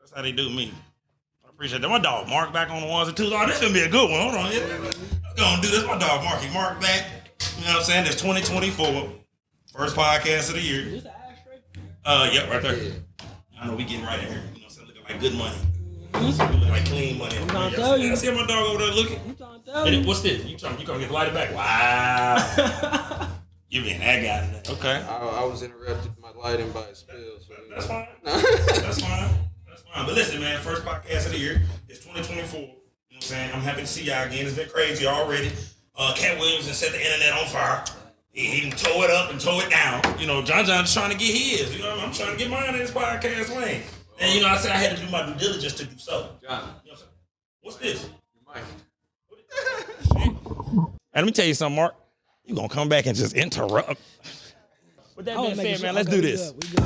That's how they do me. I appreciate that. My dog Mark back on the ones and twos. Oh, this gonna be a good one. Hold on. I'm gonna do this. My dog Marky Mark back. You know what I'm saying? It's 2024. First podcast of the year. Is this an ashtray? Yep, right there. I know we getting right in here. You know what I'm saying? Looking like good money. Looking like clean money. I'm trying to tell you. I see my dog over there looking. I'm trying to tell you. What's this? You gonna get lighted back? Wow. You being that guy today. Okay. I was interrupted my lighting by a spill. So That's fine. That's fine. That's fine. But listen, man, first podcast of the year. It's 2024. You know what I'm saying? I'm happy to see y'all again. It's been crazy already. Cat Williams has set the internet on fire. He can tow it up and tow it down. You know, John's trying to get his. You know, I'm trying to get mine in this podcast lane. And you know, I said I had to do my due diligence to do so. John, you know what I'm saying? What's this? your mic. Let me tell you something, Mark. You gonna come back and just interrupt. With that being said, man, let's do this. We good.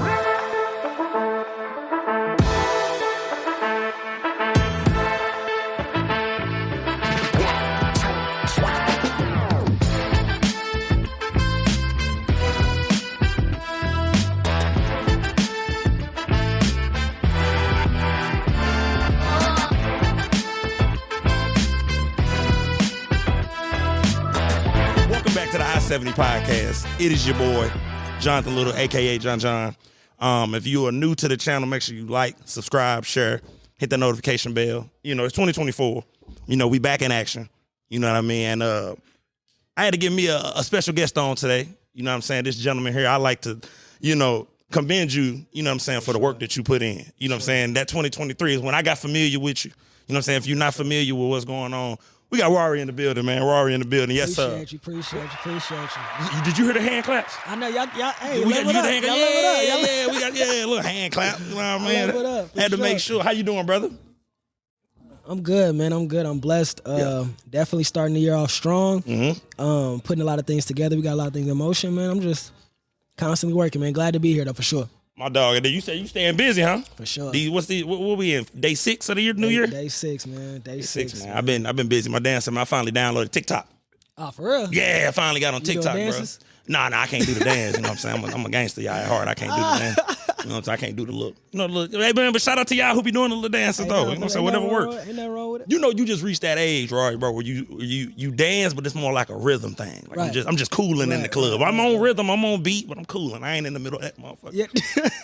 To the I-70 podcast. It is your boy, Jonathan Little, a.k.a. John. If you are new to the channel, make sure you like, subscribe, share, hit the notification bell. You know, it's 2024. You know, we back in action. You know what I mean? And I had to give me a special guest on today. You know what I'm saying? This gentleman here, I like to, you know, commend you, you know what I'm saying, for the work that you put in. You know what I'm saying? That 2023 is when I got familiar with you. You know what I'm saying? If you're not familiar with what's going on, we got Rarie in the building, man. Rarie in the building. Yes, sir. Appreciate you. Did you hear the hand claps? I know y'all. Hey, We got level the up. hand clap. Yeah, we got a little hand clap. You know what I mean? Level it up, Had to for make sure. sure. How you doing, brother? I'm good, man. I'm good. I'm blessed. Definitely starting the year off strong. Putting a lot of things together. We got a lot of things in motion, man. I'm just constantly working, man. Glad to be here, though, for sure. My dog. You say you staying busy, huh? For sure. What we in? Day 6 of the year, New Year? Day 6, man. Day 6, man. I've been busy. My dancing. I finally downloaded TikTok. Oh, for real? Yeah, I finally got on TikTok, doing bro. dances? Nah, I can't do the dance. You know what I'm saying? I'm a gangster, y'all at heart. I can't do the dance. You know what I'm saying? I can't do the look. You know the look. Hey, man, but shout out to y'all who be doing the little dances, though. You know what I'm saying? Whatever works. Ain't nothing wrong with it. You know, you just reached that age, right, bro, where you dance, but it's more like a rhythm thing. Like Right. I'm just cooling in the club. I'm on rhythm, I'm on beat, but I'm cooling. I ain't in the middle of that motherfucker. Yeah.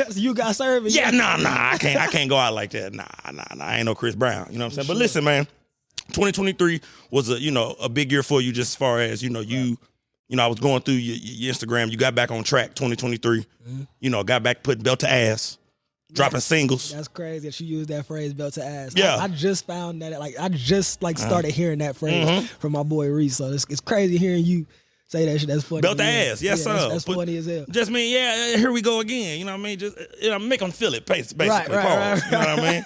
So you got service. Yeah, nah. I can't go out like that. Nah. I ain't no Chris Brown. You know what I'm saying? But listen, man, 2023 was a big year for you, just as far as I was going through your Instagram. You got back on track. 2023. You know, got back putting belt to ass. Dropping singles. That's crazy that you used that phrase, belt to ass. Yeah. I just found that, I just started hearing that phrase from my boy Reese. So it's crazy hearing you say that shit. That's funny. Belt to ass. Yes, sir. That's funny as hell. Just mean, here we go again. You know what I mean? Just make them feel it, basically. Right. Pause. You know what I mean?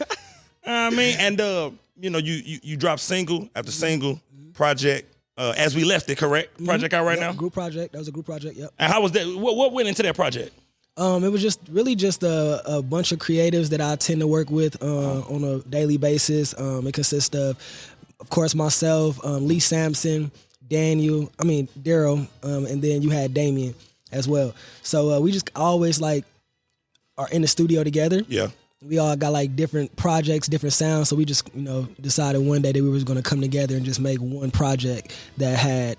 I mean, and you drop single after single project. As we left it, correct? Project out right now? Group project. That was a group project, yep. And how was that? What went into that project? It was just a bunch of creatives that I tend to work with on a daily basis. It consists of course, myself, Lee Sampson, Daryl, and then you had Damien as well. So we just always are in the studio together. Yeah. We all got different projects, different sounds. So we just, decided one day that we were going to come together and just make one project that had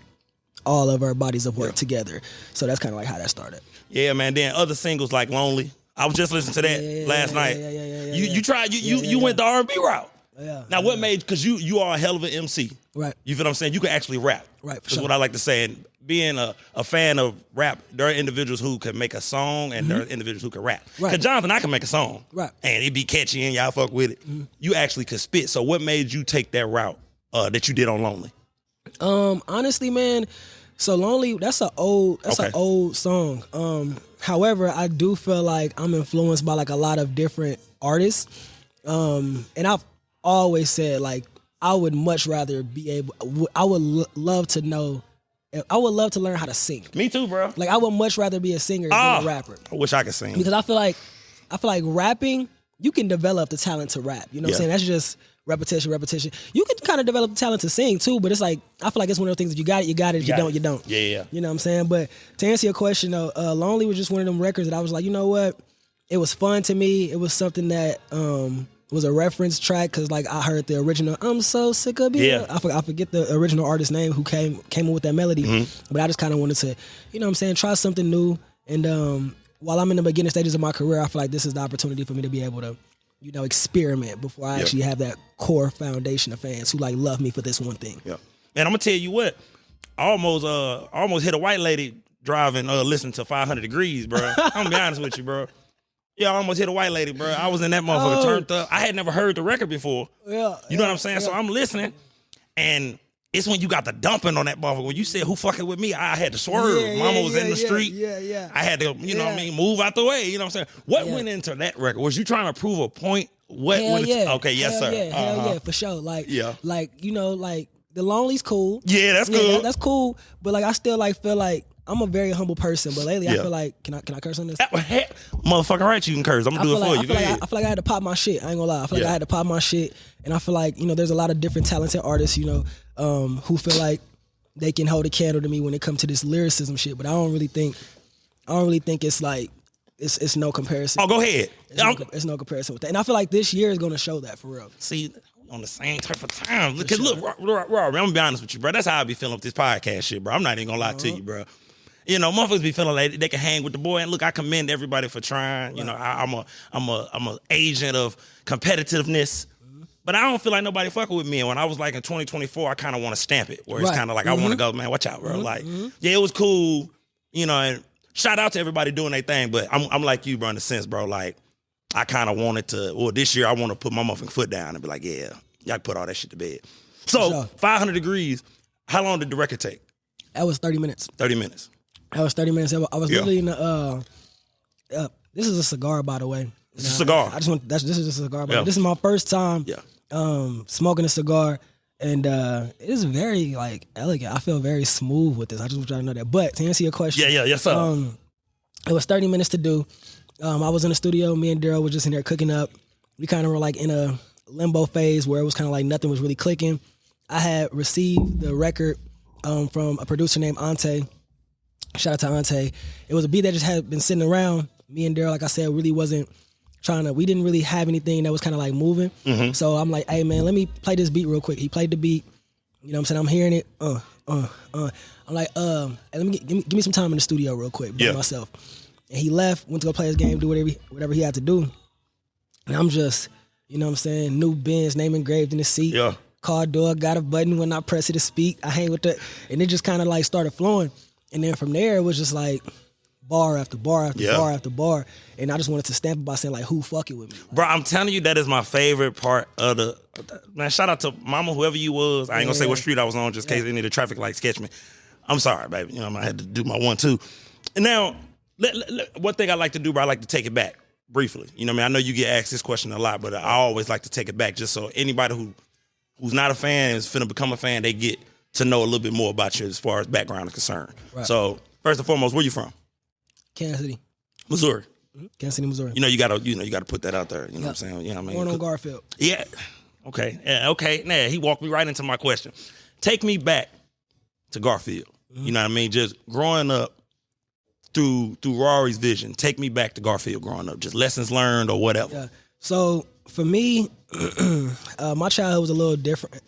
all of our bodies of work together. So that's kind of how that started. Yeah, man. Then other singles like Lonely. I was just listening to that last night. You tried, you went the R&B route. Yeah. Now, what made, because you are a hell of an MC. Right. You feel what I'm saying? You can actually rap. Right, for That's sure. what I like to say. And being a fan of rap, there are individuals who can make a song and there are individuals who can rap. Right. Because Jonathan, I can make a song. Right. And it be catchy and y'all fuck with it. You actually could spit. So what made you take that route that you did on Lonely? Honestly, man, so Lonely, that's an old song. However, I do feel like I'm influenced by a lot of different artists. And I've always said I would much rather I would love to learn how to sing. Me too, bro. I would much rather be a singer than a rapper. I wish I could sing. Because I feel like rapping, you can develop the talent to rap. You know what I'm saying? That's just repetition. You can kind of develop the talent to sing too, but it's I feel like it's one of those things that you got it. If you don't. Yeah. You know what I'm saying? But to answer your question though, Lonely was just one of them records that I was like, you know what? It was fun to me. It was something that was a reference track because like I heard the original "I'm so sick of being." Yeah. I forget the original artist name who came up with that melody, but I just kind of wanted to, you know what I'm saying, try something new. And while I'm in the beginning stages of my career, I feel like this is the opportunity for me to be able to, you know, experiment before I actually have that core foundation of fans who like love me for this one thing. Yeah. And I'm gonna tell you what, I almost hit a white lady driving, listening to 500 Degrees, bro. I'm gonna be honest with you, bro. Yeah, I almost hit a white lady, bro. I was in that motherfucker turned up. I had never heard the record before. Yeah. You know what I'm saying? So I'm listening, and it's when you got the dumping on that motherfucker. When you said, "Who fucking with me?" I had to swerve. Mama was in the street. Yeah. I had to, you know what I mean, move out the way. You know what I'm saying? What went into that record? Was you trying to prove a point? What? Okay, yes, sir. Hell yeah, for sure. Like, Yeah. like, you know, like the Lonely's cool. Yeah, that's cool. That's cool. But like, I still like feel like I'm a very humble person. But lately, I feel like, can I curse on this? Motherfucking right, you can curse. I'm gonna do it for you. Go ahead. I feel like I had to pop my shit. I ain't gonna lie. I feel like I had to pop my shit, and I feel like, you know, there's a lot of different talented artists, you know, who feel like they can hold a candle to me when it comes to this lyricism shit. But I don't really think it's like it's no comparison. Oh, go ahead. There's no comparison with that, and I feel like this year is gonna show that for real. See, on the same type of time. Because look, Rory, I'm gonna be honest with you, bro. That's how I be feeling with this podcast shit, bro. I'm not even gonna lie to you, bro. You know, motherfuckers be feeling like they can hang with the boy, and look, I commend everybody for trying. Right. You know, I'm a agent of competitiveness, but I don't feel like nobody fucking with me. And when I was like in 2024, I kind of want to stamp it, where it's kind of like I want to go, man, watch out, bro. Like, yeah, it was cool, you know. And shout out to everybody doing their thing, but I'm like you, bro, in the sense, bro, like I kind of wanted to. Well, this year I want to put my motherfucking foot down and be like, yeah, y'all put all that shit to bed. So 500 Degrees. How long did the record take? That was 30 minutes. 30 minutes. That was 30 minutes. I was literally in the. This is a cigar, by the way. It's a cigar. This is a cigar. By This is my first time. Smoking a cigar, and it is very like elegant. I feel very smooth with this. I just want y'all to know that. But to answer your question, yes sir. It was 30 minutes to do. I was in the studio. Me and Daryl were just in there cooking up. We kind of were like in a limbo phase where it was kind of like nothing was really clicking. I had received the record from a producer named Ante. Shout out to Ante. It was a beat that just had been sitting around. Me and Daryl, like I said, really wasn't we didn't really have anything that was kind of like moving. So I'm like, hey man, let me play this beat real quick. He played the beat. You know what I'm saying? I'm hearing it. I'm like, hey, let me give me some time in the studio real quick by myself. And he left, went to go play his game, do whatever he had to do. And I'm just, you know what I'm saying, new Benz, name engraved in the seat. Yeah. Car door, got a button when I press it to speak. I hang with it. And it just kind of like started flowing. And then from there, it was just like bar after bar after bar after bar. And I just wanted to stamp it by saying like, who fucking with me? Like, bro, I'm telling you, that is my favorite part of the, man, shout out to mama, whoever you was. I ain't gonna say what street I was on just in case any of the traffic lights catch me. I'm sorry, baby. You know, I had to do my 1-2. And now, one thing I like to do, bro, I like to take it back briefly. You know what I mean? I know you get asked this question a lot, but I always like to take it back just so anybody who's not a fan is finna become a fan, they get to know a little bit more about you as far as background is concerned. Right. So, first and foremost, where you from? Kansas City. Missouri. Kansas City, Missouri. You know, you gotta put that out there. You know what I'm saying? You know what I mean? Born on Garfield. Yeah. Okay. Yeah, okay. Nah, he walked me right into my question. Take me back to Garfield. You know what I mean? Just growing up through Rarie's vision. Take me back to Garfield growing up. Just lessons learned or whatever. Yeah. So for me, my childhood was a little different.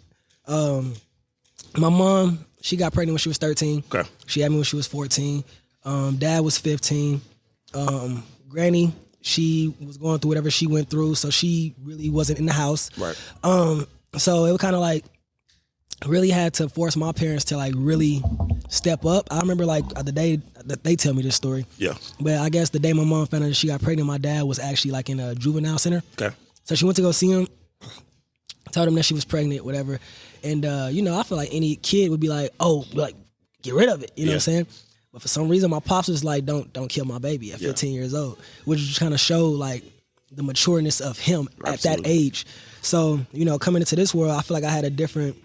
My mom, she got pregnant when she was 13. Okay. She had me when she was 14. Dad was 15. Granny, she was going through whatever she went through, so she really wasn't in the house. Right. So it was kind of like really had to force my parents to like really step up. I remember like the day that they tell me this story. Yeah. But I guess the day my mom found out that she got pregnant, my dad was actually like in a juvenile center. Okay. So she went to go see him, told him that she was pregnant, whatever. And you know, I feel like any kid would be like, oh, like get rid of it. You know what I'm saying? But for some reason, my pops was like, don't kill my baby at 15 years old, which just kind of showed like the matureness of him at that age. So, you know, coming into this world, I feel like I had a different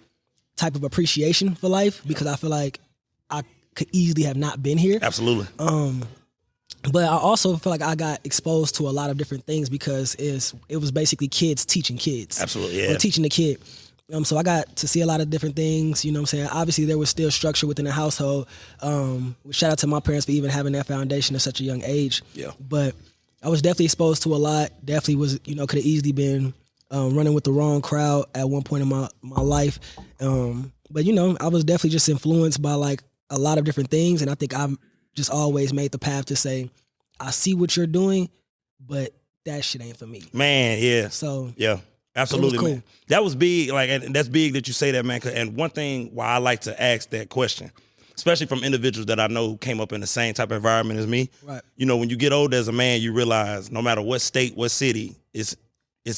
type of appreciation for life because I feel like I could easily have not been here. Absolutely. But I also feel like I got exposed to a lot of different things because it was basically kids teaching kids. Absolutely, yeah. Or teaching the kid. So I got to see a lot of different things, you know what I'm saying? Obviously, there was still structure within the household. Shout out to my parents for even having that foundation at such a young age. Yeah. But I was definitely exposed to a lot. Definitely was, you know, could have easily been running with the wrong crowd at one point in my life. But you know, I was definitely just influenced by like a lot of different things, and I think I've just always made the path to say, I see what you're doing, but that shit ain't for me. Man, yeah. So yeah, absolutely, cool. man. That was big, like, and that's big that you say that, man. And one thing why I like to ask that question, especially from individuals that I know came up in the same type of environment as me. Right. You know, when you get older as a man, you realize no matter what state, what city, it's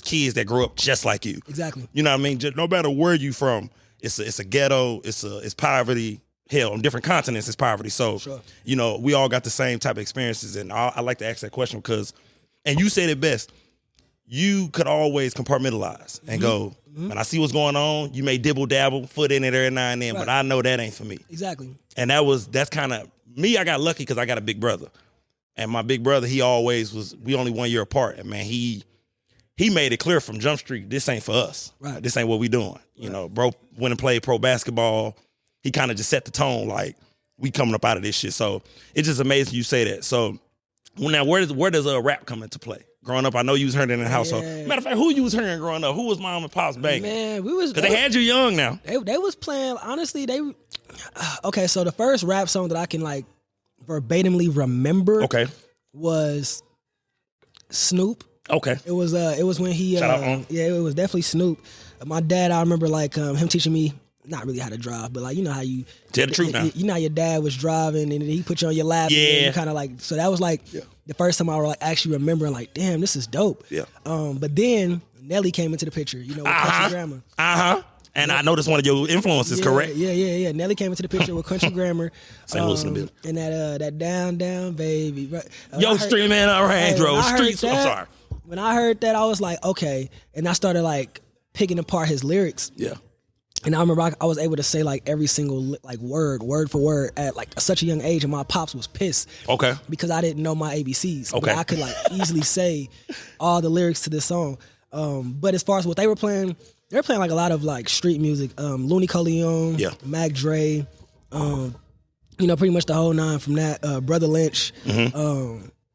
kids that grow up just like you. Exactly. You know what I mean? Just, no matter where you from, it's a ghetto, it's poverty. Hell, on different continents, it's poverty. So, Sure. you know, we all got the same type of experiences. And I like to ask that question because, and you said it best, you could always compartmentalize and go, man, I see what's going on. You may dibble dabble, foot in it every now and then, Right. but I know that ain't for me. Exactly. And that's kind of me. I got lucky because I got a big brother, and my big brother, he always was. We only 1 year apart, and man, he made it clear from Jump Street, this ain't for us. Right. This ain't what we doing. You know, bro went and played pro basketball. He kind of just set the tone, like we coming up out of this shit. So it's just amazing you say that. So now, where does rap come into play? Growing up, I know you was hearing it in the household. Yeah. Matter of fact, who you was hearing growing up? Who was mom and pops banging? Man, we was Because they had you young now. They was playing. Honestly, okay. So the first rap song that I can like verbatimly remember, Okay. was Snoop. Okay. It was when he Shout out, yeah, it was definitely Snoop. My dad, I remember like him teaching me not really how to drive, but like you know how you Tell the truth now. You know how your dad was driving and he put you on your lap. Yeah. And you kind of like, so that was like the first time I was like actually remembering like, damn, this is dope. Yeah. But then Nelly came into the picture, you know, with Country Grammar. And I know that's one of your influences, Yeah, correct? Yeah. Nelly came into the picture with Country Grammar. St. Louis in the building. And that down, baby. Right. Yo, streaming on Range when Road I heard streets. I'm that- sorry. When I heard that, I was like, okay. And I started like picking apart his lyrics. Yeah. And I remember I was able to say like every single like word for word at like such a young age, and my pops was pissed. Okay. Because I didn't know my ABCs. Okay. But I could like easily say all the lyrics to this song. But as far as what they were playing like a lot of like street music. Looney Coleon, Yeah. Mac Dre, you know, pretty much the whole nine from that. Brother Lynch.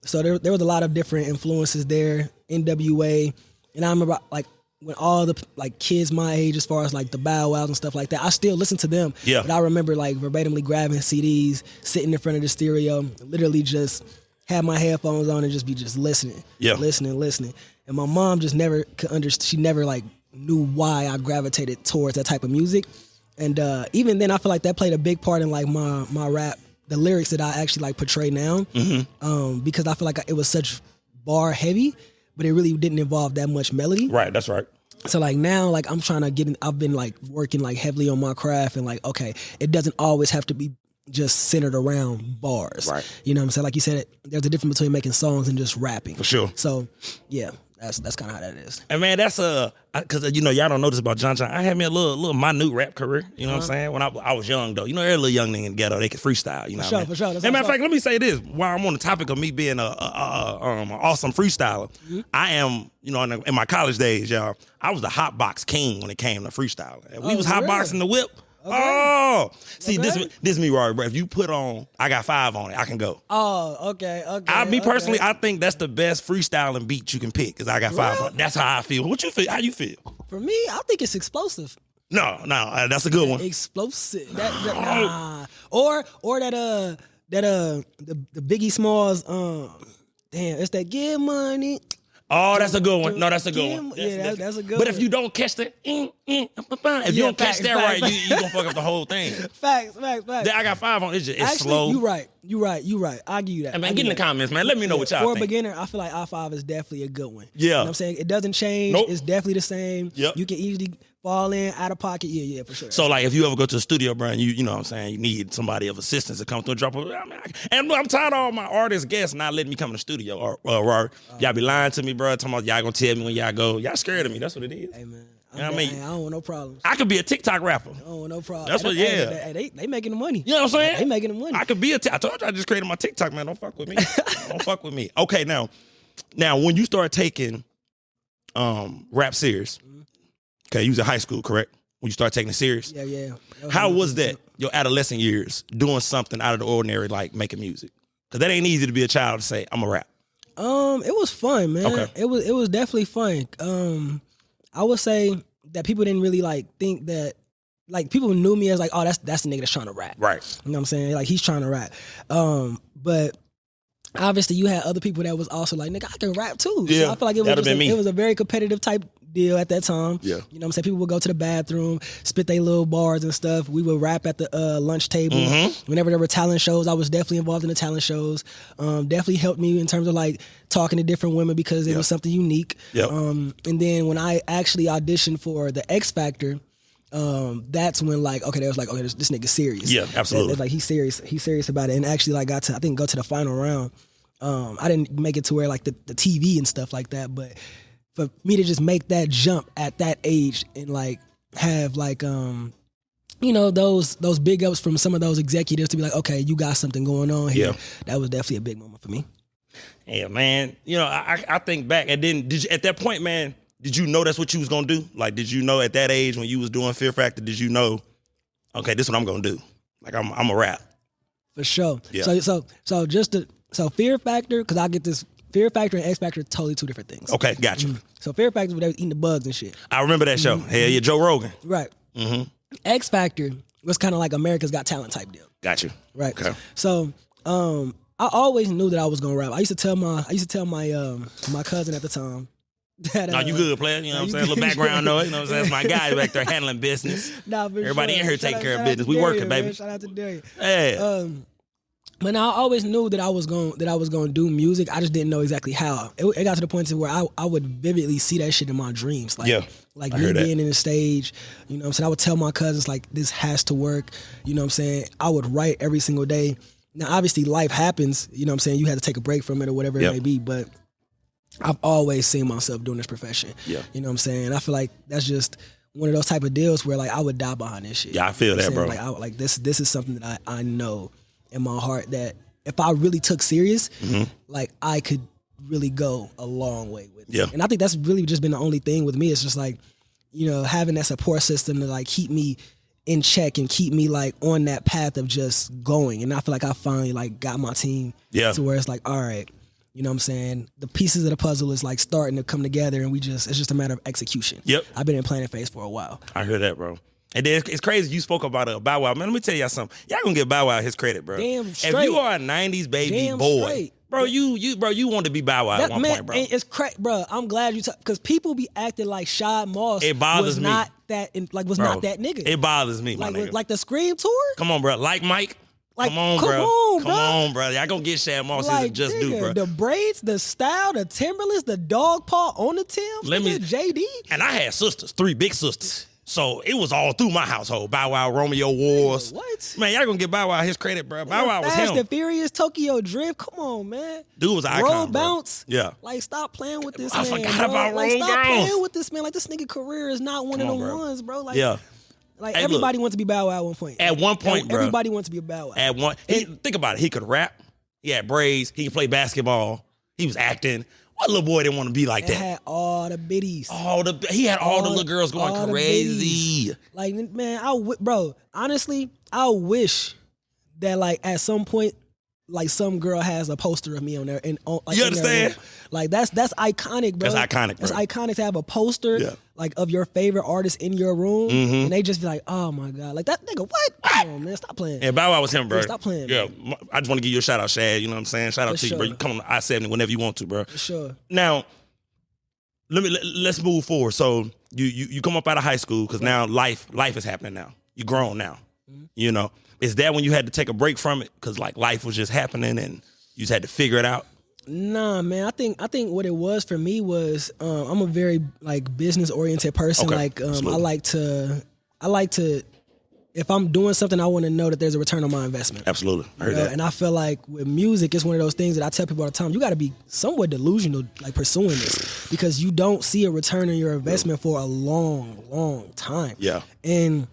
So there was a lot of different influences there. NWA, and I remember like when all the like kids my age, as far as like the Bow Wows and stuff like that, I still listen to them. Yeah. But I remember like verbatimly grabbing CDs, sitting in front of the stereo, literally just have my headphones on and just be listening. Yeah. Listening. And my mom just never could understand. She never like knew why I gravitated towards that type of music. And even then, I feel like that played a big part in like my rap, the lyrics that I actually like portray now. Because I feel like it was such bar heavy, but it really didn't involve that much melody. Right, that's right. So like now, like I'm trying to get in, I've been like working like heavily on my craft and like, okay, it doesn't always have to be just centered around bars. Right. You know what I'm saying? Like you said, there's a difference between making songs and just rapping. For sure. So yeah, that's kind of how that is. And man, that's because you know y'all don't know this about John. I had me a little minute rap career. You know what I'm saying? When I was young though, you know, every little young nigga in the ghetto, they could freestyle. You know, For sure. And matter of fact, let me say this: while I'm on the topic of me being a awesome freestyler, I am. You know, in my college days, y'all, I was the hot box king when it came to freestyling. And we was hot boxing the whip. Okay. Oh, see, Okay. this me, Rarie, bro. If you put on, I got 5 on it, I can go. Oh, okay. Personally, I think that's the best freestyling beat you can pick. Is I got 5 on it. That's how I feel. What you feel? How you feel? For me, I think it's explosive. No, that's a good one. Explosive. Nah. Or that the Biggie Smalls damn, it's that get money. Oh, that's a good one. No, that's a good one. That's a good one. But if you don't catch the, if you don't catch that right, you gonna fuck up the whole thing. Facts. I got 5 on it. It's Actually, slow. You right. I'll give you that. Hey, man, get in the comments, man. Let me know what y'all For think. a beginner, I feel like I5 is definitely a good one. Yeah. You know what I'm saying? It doesn't change. Nope. It's definitely the same. Yep. You can easily fall in, out of pocket. Yeah, for sure. So, like, if you ever go to the studio, bro, and you know what I'm saying, you need somebody of assistance to come through and drop and I'm tired of all my artist guests not letting me come in the studio. Or y'all be lying to me, bro, talking about y'all gonna tell me when y'all go. Y'all scared of me. That's what it is. Hey, man. You know what I mean? I don't want no problems. I could be a TikTok rapper. I don't want no problems. That's what, yeah. They making the money. You know what I'm saying? They making the money. I could be I told you I just created my TikTok, man. Don't fuck with me. Don't fuck with me. Okay, now when you start taking rap serious, okay, you was in high school, correct? When you start taking it serious? Yeah. How was that, your adolescent years, doing something out of the ordinary like making music? Because that ain't easy to be a child to say, I'm a rap. It was fun, man. Okay. It was definitely fun. I would say that people didn't really like think that, like people knew me as like, oh, that's the nigga that's trying to rap. Right. You know what I'm saying? Like he's trying to rap. But obviously you had other people that was also like, nigga, I can rap too. Yeah, So I feel like it was a very competitive type deal at that time. Yeah. You know what I'm saying? People would go to the bathroom, spit their little bars and stuff. We would rap at the lunch table. Whenever there were talent shows, I was definitely involved in the talent shows. Definitely helped me in terms of like talking to different women because it was something unique. Yep. And then when I actually auditioned for the X Factor, that's when like, okay, they was like, okay, this nigga's serious. Yeah, absolutely. Like he's serious about it. And actually like got to, I think, go to the final round. I didn't make it to where like the TV and stuff like that, but for me to just make that jump at that age and like have like you know, those big ups from some of those executives to be like, okay, you got something going on here. Yeah. That was definitely a big moment for me. Yeah, man. You know, I think back and then at that point, man, did you know that's what you was gonna do? Like, did you know at that age when you was doing Fear Factor, did you know, okay, this is what I'm gonna do? Like I'm a rap. For sure. Yeah. So Fear Factor, because I get this, Fear Factor and X Factor are totally two different things. Okay, got you. So Fear Factor was they was eating the bugs and shit. I remember that show. Hell yeah, Joe Rogan. Right. X Factor was kind of like America's Got Talent type deal. Got you. Right. Okay. So I always knew that I was gonna rap. I used to tell my my cousin at the time that No, you good, player. You know what I'm saying? A little background noise. You know what I'm saying? That's my guy back there handling business. Nah, for Everybody sure. in here Shout taking out- care of shout out business. to We Darius, working, baby. man. Shout out to Darius. Yeah. But I always knew that I was going to do music. I just didn't know exactly how. It got to the point to where I would vividly see that shit in my dreams. Like, Yeah, like I me heard that. being in the stage, you know what I'm saying? I would tell my cousins, like, this has to work. You know what I'm saying? I would write every single day. Now, obviously, life happens. You know what I'm saying? You had to take a break from it or whatever Yep. it may be. But I've always seen myself doing this profession. Yeah. You know what I'm saying? I feel like that's just one of those type of deals where, like, I would die behind this shit. Yeah, I feel You know that, what I'm bro. saying? Like, this is something that I know in my heart that if I really took serious, like I could really go a long way with it. Yeah. And I think that's really just been the only thing with me. It's just like, you know, having that support system to like keep me in check and keep me like on that path of just going. And I feel like I finally like got my team Yeah. to where it's like, all right, you know what I'm saying? The pieces of the puzzle is like starting to come together and it's just a matter of execution. Yep. I've been in planning phase for a while. I hear that, bro. And then it's crazy you spoke about Bow Wow. Man, let me tell y'all something. Y'all gonna give Bow Wow his credit, bro. Damn If straight. you are a 90s baby Damn boy, straight. bro, you want to be Bow Wow at That one man, point, bro. it's crazy, bro. I'm glad you because people be acting like Shad Moss It bothers was me. not that was Bro, not that nigga. It bothers me, my like nigga. like the Scream tour. Come on, bro. Like Mike. Like, come on, come bro. on, Come bro. on, bro. Y'all gonna get Shad Moss Like, just nigga, do, bro. the braids, the style, the Timberlands, the dog paw on the Timbs. Let me- JD. And I had sisters, 3 big sisters. So it was all through my household. Bow Wow, Romeo Wars. What? Man, y'all gonna give Bow Wow his credit, bro. Bow Wow was Fast him. and Furious, Tokyo Drift. Come on, man. Dude was an icon, Roll bro. bounce. Yeah. Like, stop playing with this I man. forgot bro. about like, Roll stop Bounce. playing with this man. Like, this nigga career is not one Come of on, the bro. ones, bro. Like, Yeah. Like Hey, everybody look. wants to be Bow Wow at one point. At one point, bro. Everybody wants to be a Bow Wow. Think about it. He could rap. He had braids. He could play basketball. He was acting. What little boy didn't want to be like It that? had all the biddies. He had all the little girls all going the crazy. Like, man, bro, honestly, I wish that like at some point, like some girl has a poster of me on there. And like, You in their understand? room. Like that's iconic, bro. That's iconic, That's bro. iconic to have a poster Yeah. like of your favorite artist in your room, and they just be like, oh my god, like that nigga, what? Come on, man, stop playing. Yeah, Bow Wow was him, bro. Yeah, stop playing, Yeah, man. I just want to give you a shout out, Shad. You know what I'm saying? Shout out For to you, bro. sure. You come on I-70 whenever you want to, bro. For sure. Now, let's move forward. So you come up out of high school because now life is happening now. You're grown now. You know, is that when you had to take a break from it because like life was just happening and you just had to figure it out? Nah, man. I think what it was for me was I'm a very like business oriented person. Okay. Like Absolutely. I like to if I'm doing something, I want to know that there's a return on my investment. Absolutely, I heard You know, that. and I feel like with music, it's one of those things that I tell people all the time. You got to be somewhat delusional, like pursuing this, because you don't see a return on your investment for a long, long time. Yeah. And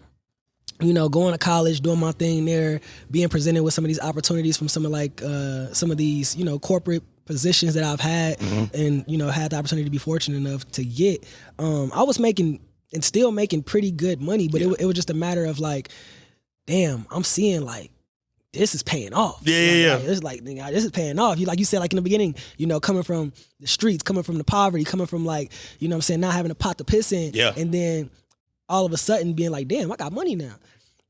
you know, going to college, doing my thing there, being presented with some of these opportunities from some of these, you know, corporate positions that I've had, and you know, had the opportunity to be fortunate enough to get. I was making and still making pretty good money, but it was just a matter of like, damn, I'm seeing like this is paying off. Yeah. It's like, nigga, this is paying off. Like you said, like in the beginning, you know, coming from the streets, coming from the poverty, coming from like, you know what I'm saying, not having a pot to piss in. Yeah. And then all of a sudden being like, damn, I got money now.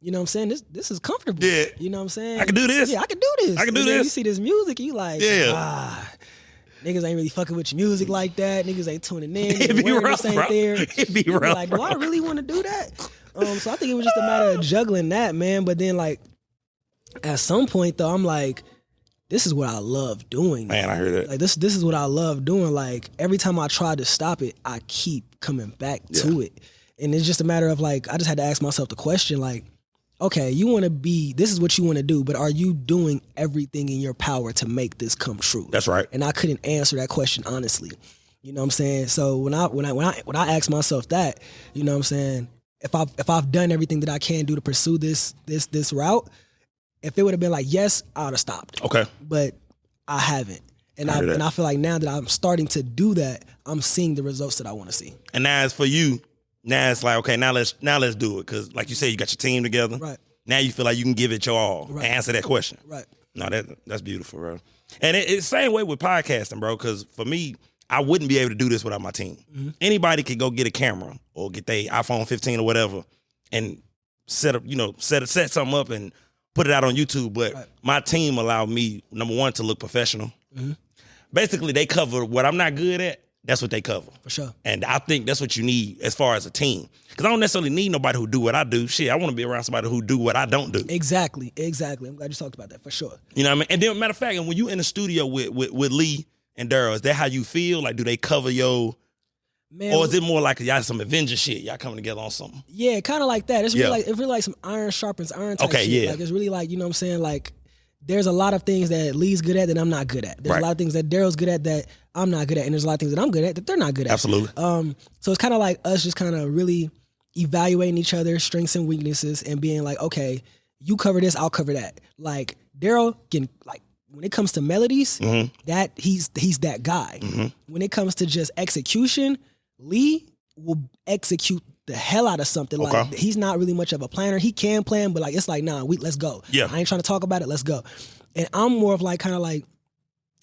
You know what I'm saying? This is comfortable. Yeah. You know what I'm saying? I can do this. Yeah, I can do this. I can do and then this. You see this music, you like, niggas ain't really fucking with your music like that. Niggas ain't tuning in. It'd be rough, ain't bro. there. It'd be rough, like, do I really want to do that? So I think it was just a matter of juggling that, man. But then, like, at some point, though, I'm like, this is what I love doing. Man, I heard that. Like, this is what I love doing. Like, every time I try to stop it, I keep coming back to it. And it's just a matter of, like, I just had to ask myself the question, like, okay, you want to be, this is what you want to do, but are you doing everything in your power to make this come true? That's right. And I couldn't answer that question honestly. You know what I'm saying? So when I ask myself that, you know what I'm saying, if I've done everything that I can do to pursue this route, if it would have been like yes, I would have stopped. Okay. But I haven't. And I feel like now that I'm starting to do that, I'm seeing the results that I want to see. And now it's for you. Now it's like, okay, now let's do it. Because like you said, you got your team together. Right. Now you feel like you can give it your all Right. and answer that question. Right. No, that's beautiful, bro. And it's the same way with podcasting, bro. Because for me, I wouldn't be able to do this without my team. Mm-hmm. Anybody could go get a camera or get their iPhone 15 or whatever and set something up and put it out on YouTube. But my team allowed me, number one, to look professional. Mm-hmm. Basically, they cover what I'm not good at. That's what they cover. For sure. And I think that's what you need as far as a team. Because I don't necessarily need nobody who do what I do. Shit, I want to be around somebody who do what I don't do. Exactly. I'm glad you talked about that, for sure. You know what I mean? And then, matter of fact, when you in the studio with Lee and Daryl, is that how you feel? Like, do they cover your... Man, or is it more like y'all some Avenger shit? Y'all coming together on something? Yeah, kind of like that. It's really like some iron sharpens iron type shit. Yeah. Like, it's really like, you know what I'm saying? Like, there's a lot of things that Lee's good at that I'm not good at. There's a lot of things that Daryl's good at that I'm not good at. And there's a lot of things that I'm good at that they're not good at. Absolutely. So it's kind of like us just kind of really evaluating each other's strengths and weaknesses and being like, okay, you cover this, I'll cover that. Like, Daryl can, like, when it comes to melodies, that he's that guy. Mm-hmm. When it comes to just execution, Lee will execute the hell out of something. Okay. Like, he's not really much of a planner. He can plan, but like, it's like, nah, let's go. Yeah. I ain't trying to talk about it. Let's go. And I'm more of like, kind of like,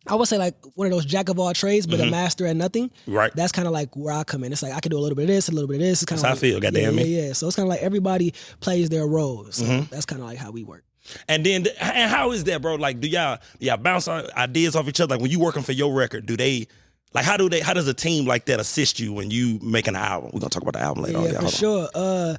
I would say like one of those jack of all trades, but a master at nothing. Right. That's kind of like where I come in. It's like, I can do a little bit of this, a little bit of this. It's kind of like, I feel, goddamn me. Yeah. So it's kind of like everybody plays their roles. So that's kind of like how we work. And then, and how is that, bro? Like, do y'all bounce ideas off each other? Like, when you working for your record, do they, like, how does a team like that assist you when you make an album? We're gonna talk about the album later. Yeah, for sure.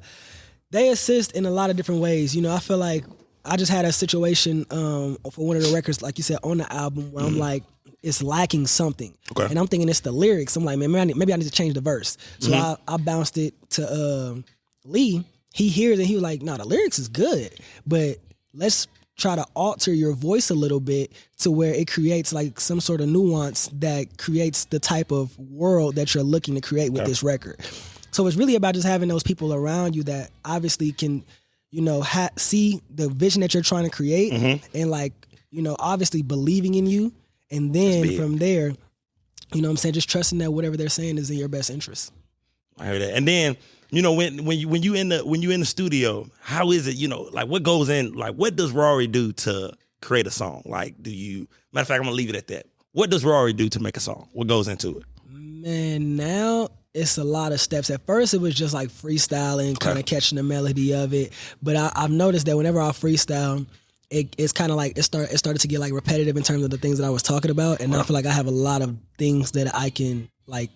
They assist in a lot of different ways. You know, I feel like I just had a situation for one of the records, like you said, on the album where I'm like, it's lacking something. Okay. And I'm thinking it's the lyrics. I'm like, man, maybe I need to change the verse. So I bounced it to Lee. He hears it, he was like, nah, the lyrics is good, but let's try to alter your voice a little bit to where it creates like some sort of nuance that creates the type of world that you're looking to create with this record. So it's really about just having those people around you that obviously can, you know, see the vision that you're trying to create and like, you know, obviously believing in you. And then from there, you know what I'm saying, just trusting that whatever they're saying is in your best interest. I heard that. And then, you know, when you in the studio, how is it, you know, like what goes in, like what does Rarie do to create a song? Like, matter of fact, I'm gonna leave it at that. What does Rarie do to make a song? What goes into it? Man, now it's a lot of steps. At first it was just like freestyling, kind of catching the melody of it. But I've noticed that whenever I freestyle, it's kind of like it started to get like repetitive in terms of the things that I was talking about. And I feel like I have a lot of things that I can like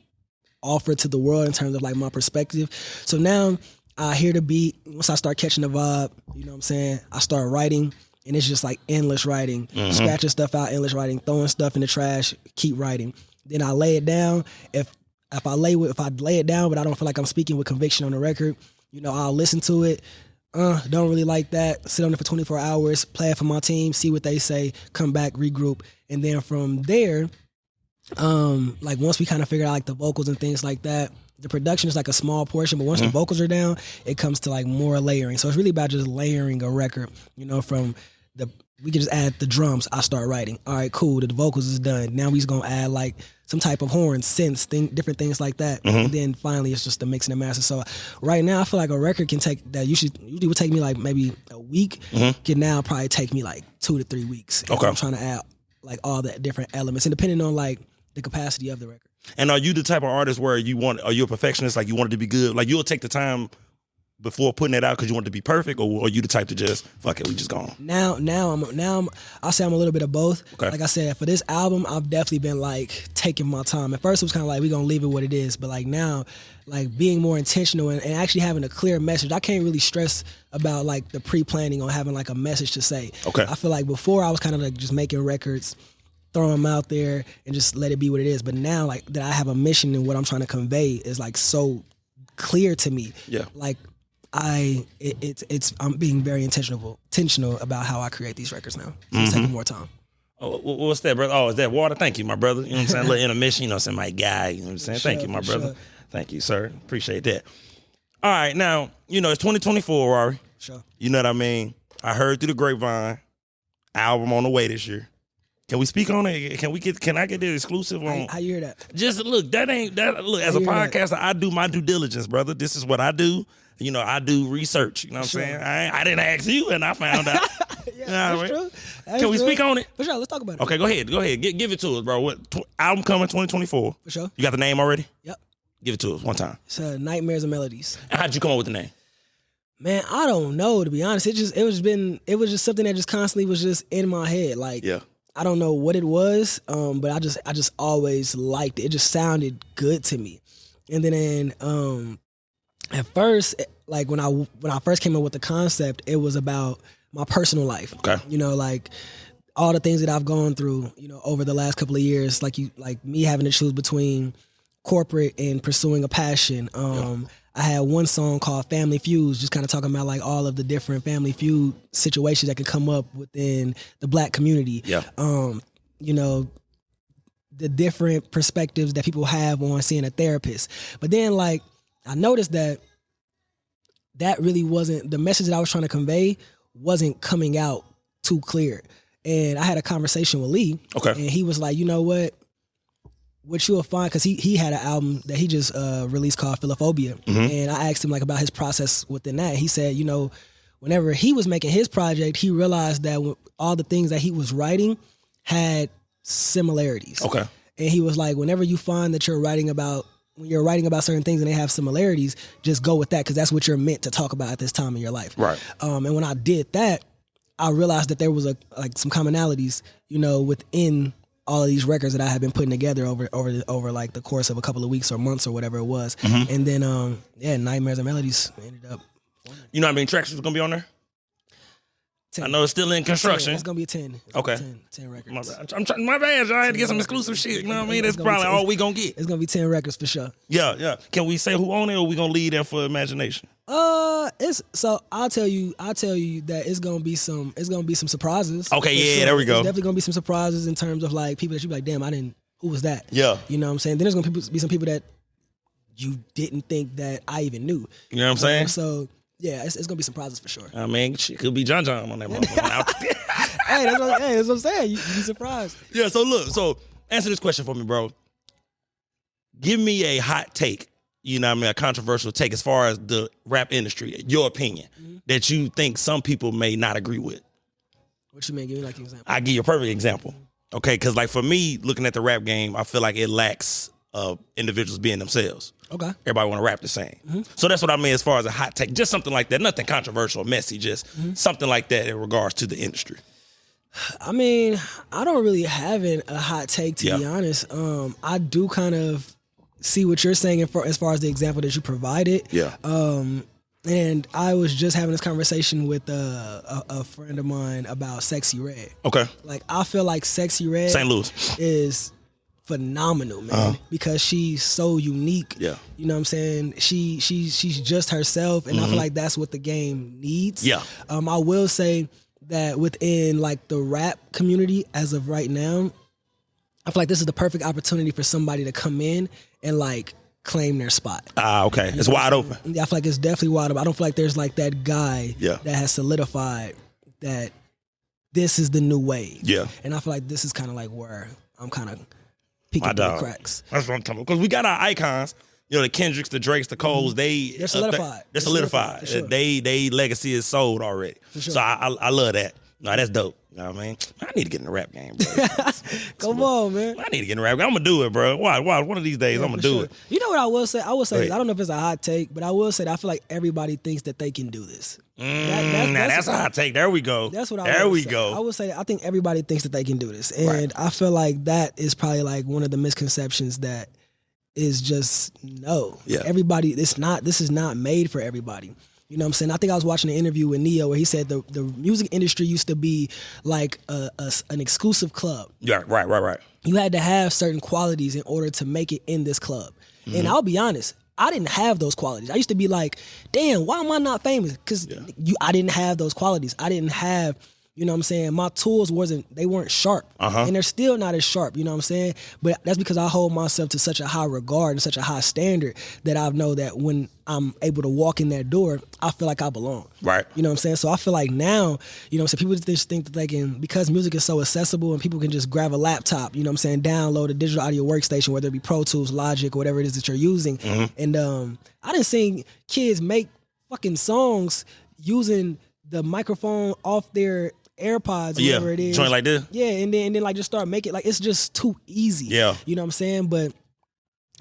offer to the world in terms of like my perspective. So now I hear the beat. Once I start catching the vibe, you know what I'm saying, I start writing, and it's just like endless writing, scratching stuff out, endless writing, throwing stuff in the trash, keep writing. Then I lay it down. If I lay it down, but I don't feel like I'm speaking with conviction on the record, you know, I'll listen to it. Don't really like that. Sit on it for 24 hours, play it for my team, see what they say, come back, regroup, and then from there, like once we kind of figure out like the vocals and things like that, the production is like a small portion, but once the vocals are down, it comes to like more layering. So it's really about just layering a record, you know, we can just add the drums, I start writing. All right, cool, the vocals is done. Now we just gonna add like some type of horn, synths, different things like that. And then finally it's just the mix and the master. So right now I feel like a record can take that usually would take me like maybe a week, can now probably take me like 2 to 3 weeks. Okay. I'm trying to add like all the different elements and depending on like the capacity of the record. And are you the type of artist where are you a perfectionist, like you want it to be good? Like you'll take the time before putting it out because you want it to be perfect, or are you the type to just fuck it, we just gone? Now I'll say I'm a little bit of both. Okay. Like I said, for this album, I've definitely been like taking my time. At first it was kind of like we gonna leave it what it is, but like now, like being more intentional and actually having a clear message. I can't really stress about like the pre-planning on having like a message to say. Okay. I feel like before I was kind of like just making records, throw them out there and just let it be what it is. But now like that I have a mission and what I'm trying to convey is like so clear to me. Yeah. Like I'm being very intentional about how I create these records now. So it's taking more time. Oh, what's that, brother? Oh, is that water? Thank you, my brother. You know what I'm saying? A little intermission, you know what I'm saying? My guy, you know what I'm saying? Thank you, my brother. Sure. Thank you, sir. Appreciate that. All right, now, you know, it's 2024, Rarie. Sure. You know what I mean? I heard through the grapevine, album on the way this year. Can we speak on it? Can I get the exclusive on? How you hear that? Just look, look, as a podcaster, I do my due diligence, brother. This is what I do. You know, I do research. You know what I'm saying? I didn't ask you, and I found out. Yeah, that's true. Can we speak on it? For sure. Let's talk about it. Okay, go ahead. Give it to us, bro. Album coming 2024. For sure. You got the name already? Yep. Give it to us one time. It's Nightmares and Melodies. And how'd you come up with the name? Man, I don't know, to be honest. It was just something that just constantly was just in my head. Like, Yeah. I don't know what it was, but I just always liked it. It just sounded good to me. And then at first, like when I first came up with the concept, it was about my personal life. Okay. You know, like all the things that I've gone through, you know, over the last couple of years, like me having to choose between corporate and pursuing a passion. I had one song called Family Feuds, just kind of talking about like all of the different family feud situations that can come up within the Black community. Yeah. You know, the different perspectives that people have on seeing a therapist. But then like I noticed that really wasn't the message that I was trying to convey wasn't coming out too clear. And I had a conversation with Lee. Okay. And he was like, you know what you will find, because he had an album that he just released called Philophobia. And I asked him like about his process within that. He said, you know, whenever he was making his project, he realized that all the things that he was writing had similarities. Okay. And he was like, whenever you find that when you're writing about certain things and they have similarities, just go with that, because that's what you're meant to talk about at this time in your life. Right. And when I did that, I realized that there was some commonalities, you know, within all of these records that I had been putting together over like the course of a couple of weeks or months or whatever it was. And then Nightmares and Melodies ended up. You know how many tracks was gonna be on there? 10. I know it's still in construction. It's gonna be 10. Okay. 10 records. My bad, y'all. I had to get some exclusive shit. You know what I mean? That's probably all we gonna get. It's gonna be 10 records for sure. Yeah. Can we say who on it, or we gonna leave that for imagination? I'll tell you that it's gonna be some surprises. Okay, yeah, there we go. There's definitely gonna be some surprises in terms of like people that you be like, damn, who was that? Yeah. You know what I'm saying? Then there's gonna be some people that you didn't think that I even knew. You know what I'm saying? So yeah, it's gonna be surprises for sure. I mean, shit could be John on that motherfucker. Hey, that's what I'm saying. You be surprised. Yeah, so answer this question for me, bro. Give me a hot take, you know what I mean, a controversial take as far as the rap industry, your opinion, that you think some people may not agree with. What you mean? Give me like an example. I give you a perfect example. Okay, because like for me, looking at the rap game, I feel like it lacks individuals being themselves. Okay. Everybody want to rap the same. So that's what I mean as far as a hot take. Just something like that. Nothing controversial or messy. Just something like that in regards to the industry. I mean, I don't really have a hot take, to be honest. I do kind of see what you're saying as far as the example that you provided. Yeah. And I was just having this conversation with a friend of mine about Sexy Red. Okay. Like, I feel like Sexy Red St. Louis is phenomenal, man, because she's so unique. Yeah. You know what I'm saying? She's just herself, and I feel like that's what the game needs. Yeah. I will say that within like the rap community as of right now, I feel like this is the perfect opportunity for somebody to come in and like claim their spot. Okay. It's wide open. Yeah, I feel like it's definitely wide open. I don't feel like there's like that guy that has solidified that this is the new wave. Yeah. And I feel like this is kind of like where I'm kind of peeking through the cracks. That's what I'm talking about. Because we got our icons. You know, the Kendricks, the Drakes, the Coles, they're solidified. They're solidified. Sure. They legacy is sold already. Sure. So I love that. No, that's dope. You know what I mean? I need to get in the rap game, bro. Come on, man. I need to get in the rap game. I'm going to do it, bro. Why? One of these days, I'm going to do it. You know what I will say? I don't know if it's a hot take, but I will say that I feel like everybody thinks that they can do this. That's a hot take. There we go. That's what I would say. I would say I think everybody thinks that they can do this. And I feel like that is probably like one of the misconceptions that is just no. Yeah. Everybody, this is not made for everybody. You know what I'm saying? I think I was watching an interview with Neo where he said the music industry used to be like an exclusive club. Yeah, right. You had to have certain qualities in order to make it in this club. Mm-hmm. And I'll be honest, I didn't have those qualities. I used to be like, damn, why am I not famous? Because I didn't have those qualities. I didn't have, you know what I'm saying, my tools weren't sharp. And they're still not as sharp, you know what I'm saying? But that's because I hold myself to such a high regard and such a high standard that I know that when I'm able to walk in that door, I feel like I belong. Right. You know what I'm saying? So I feel like now, you know what I'm saying, people just think that they can, because music is so accessible and people can just grab a laptop, you know what I'm saying, download a digital audio workstation, whether it be Pro Tools, Logic, or whatever it is that you're using. And I done seen kids make fucking songs using the microphone off their AirPods, whatever it is. Joint like this. Yeah, and then like just start making, like, it's just too easy. Yeah. You know what I'm saying? But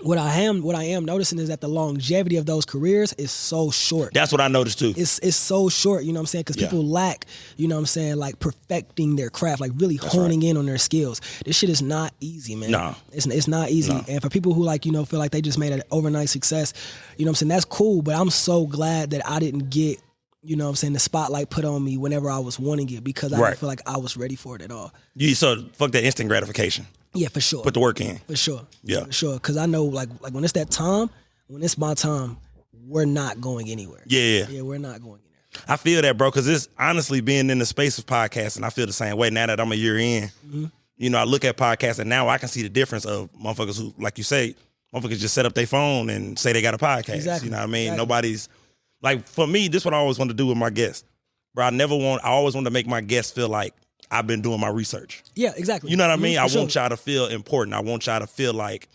what I am noticing is that the longevity of those careers is so short. That's what I noticed too. It's so short, you know what I'm saying? Because people lack, you know what I'm saying, like perfecting their craft, like really honing in on their skills. This shit is not easy, man. No. It's not easy. No. And for people who, like, you know, feel like they just made an overnight success, you know what I'm saying, that's cool. But I'm so glad that I didn't get, you know what I'm saying, the spotlight put on me whenever I was wanting it, because I didn't feel like I was ready for it at all. So fuck that instant gratification. Yeah, for sure. Put the work in. For sure. Yeah. For sure. Because I know, like when it's that time, when it's my time, we're not going anywhere. Yeah, we're not going anywhere. I feel that, bro, because it's honestly being in the space of podcasting, I feel the same way now that I'm a year in. You know, I look at podcasts and now I can see the difference of motherfuckers who, like you say, motherfuckers just set up their phone and say they got a podcast. Exactly. You know what I mean? Nobody's... Like, for me, this is what I always want to do with my guests. Bro, I always want to make my guests feel like I've been doing my research. Yeah, exactly. You know what I mean? I want y'all to feel important. I want y'all to feel like,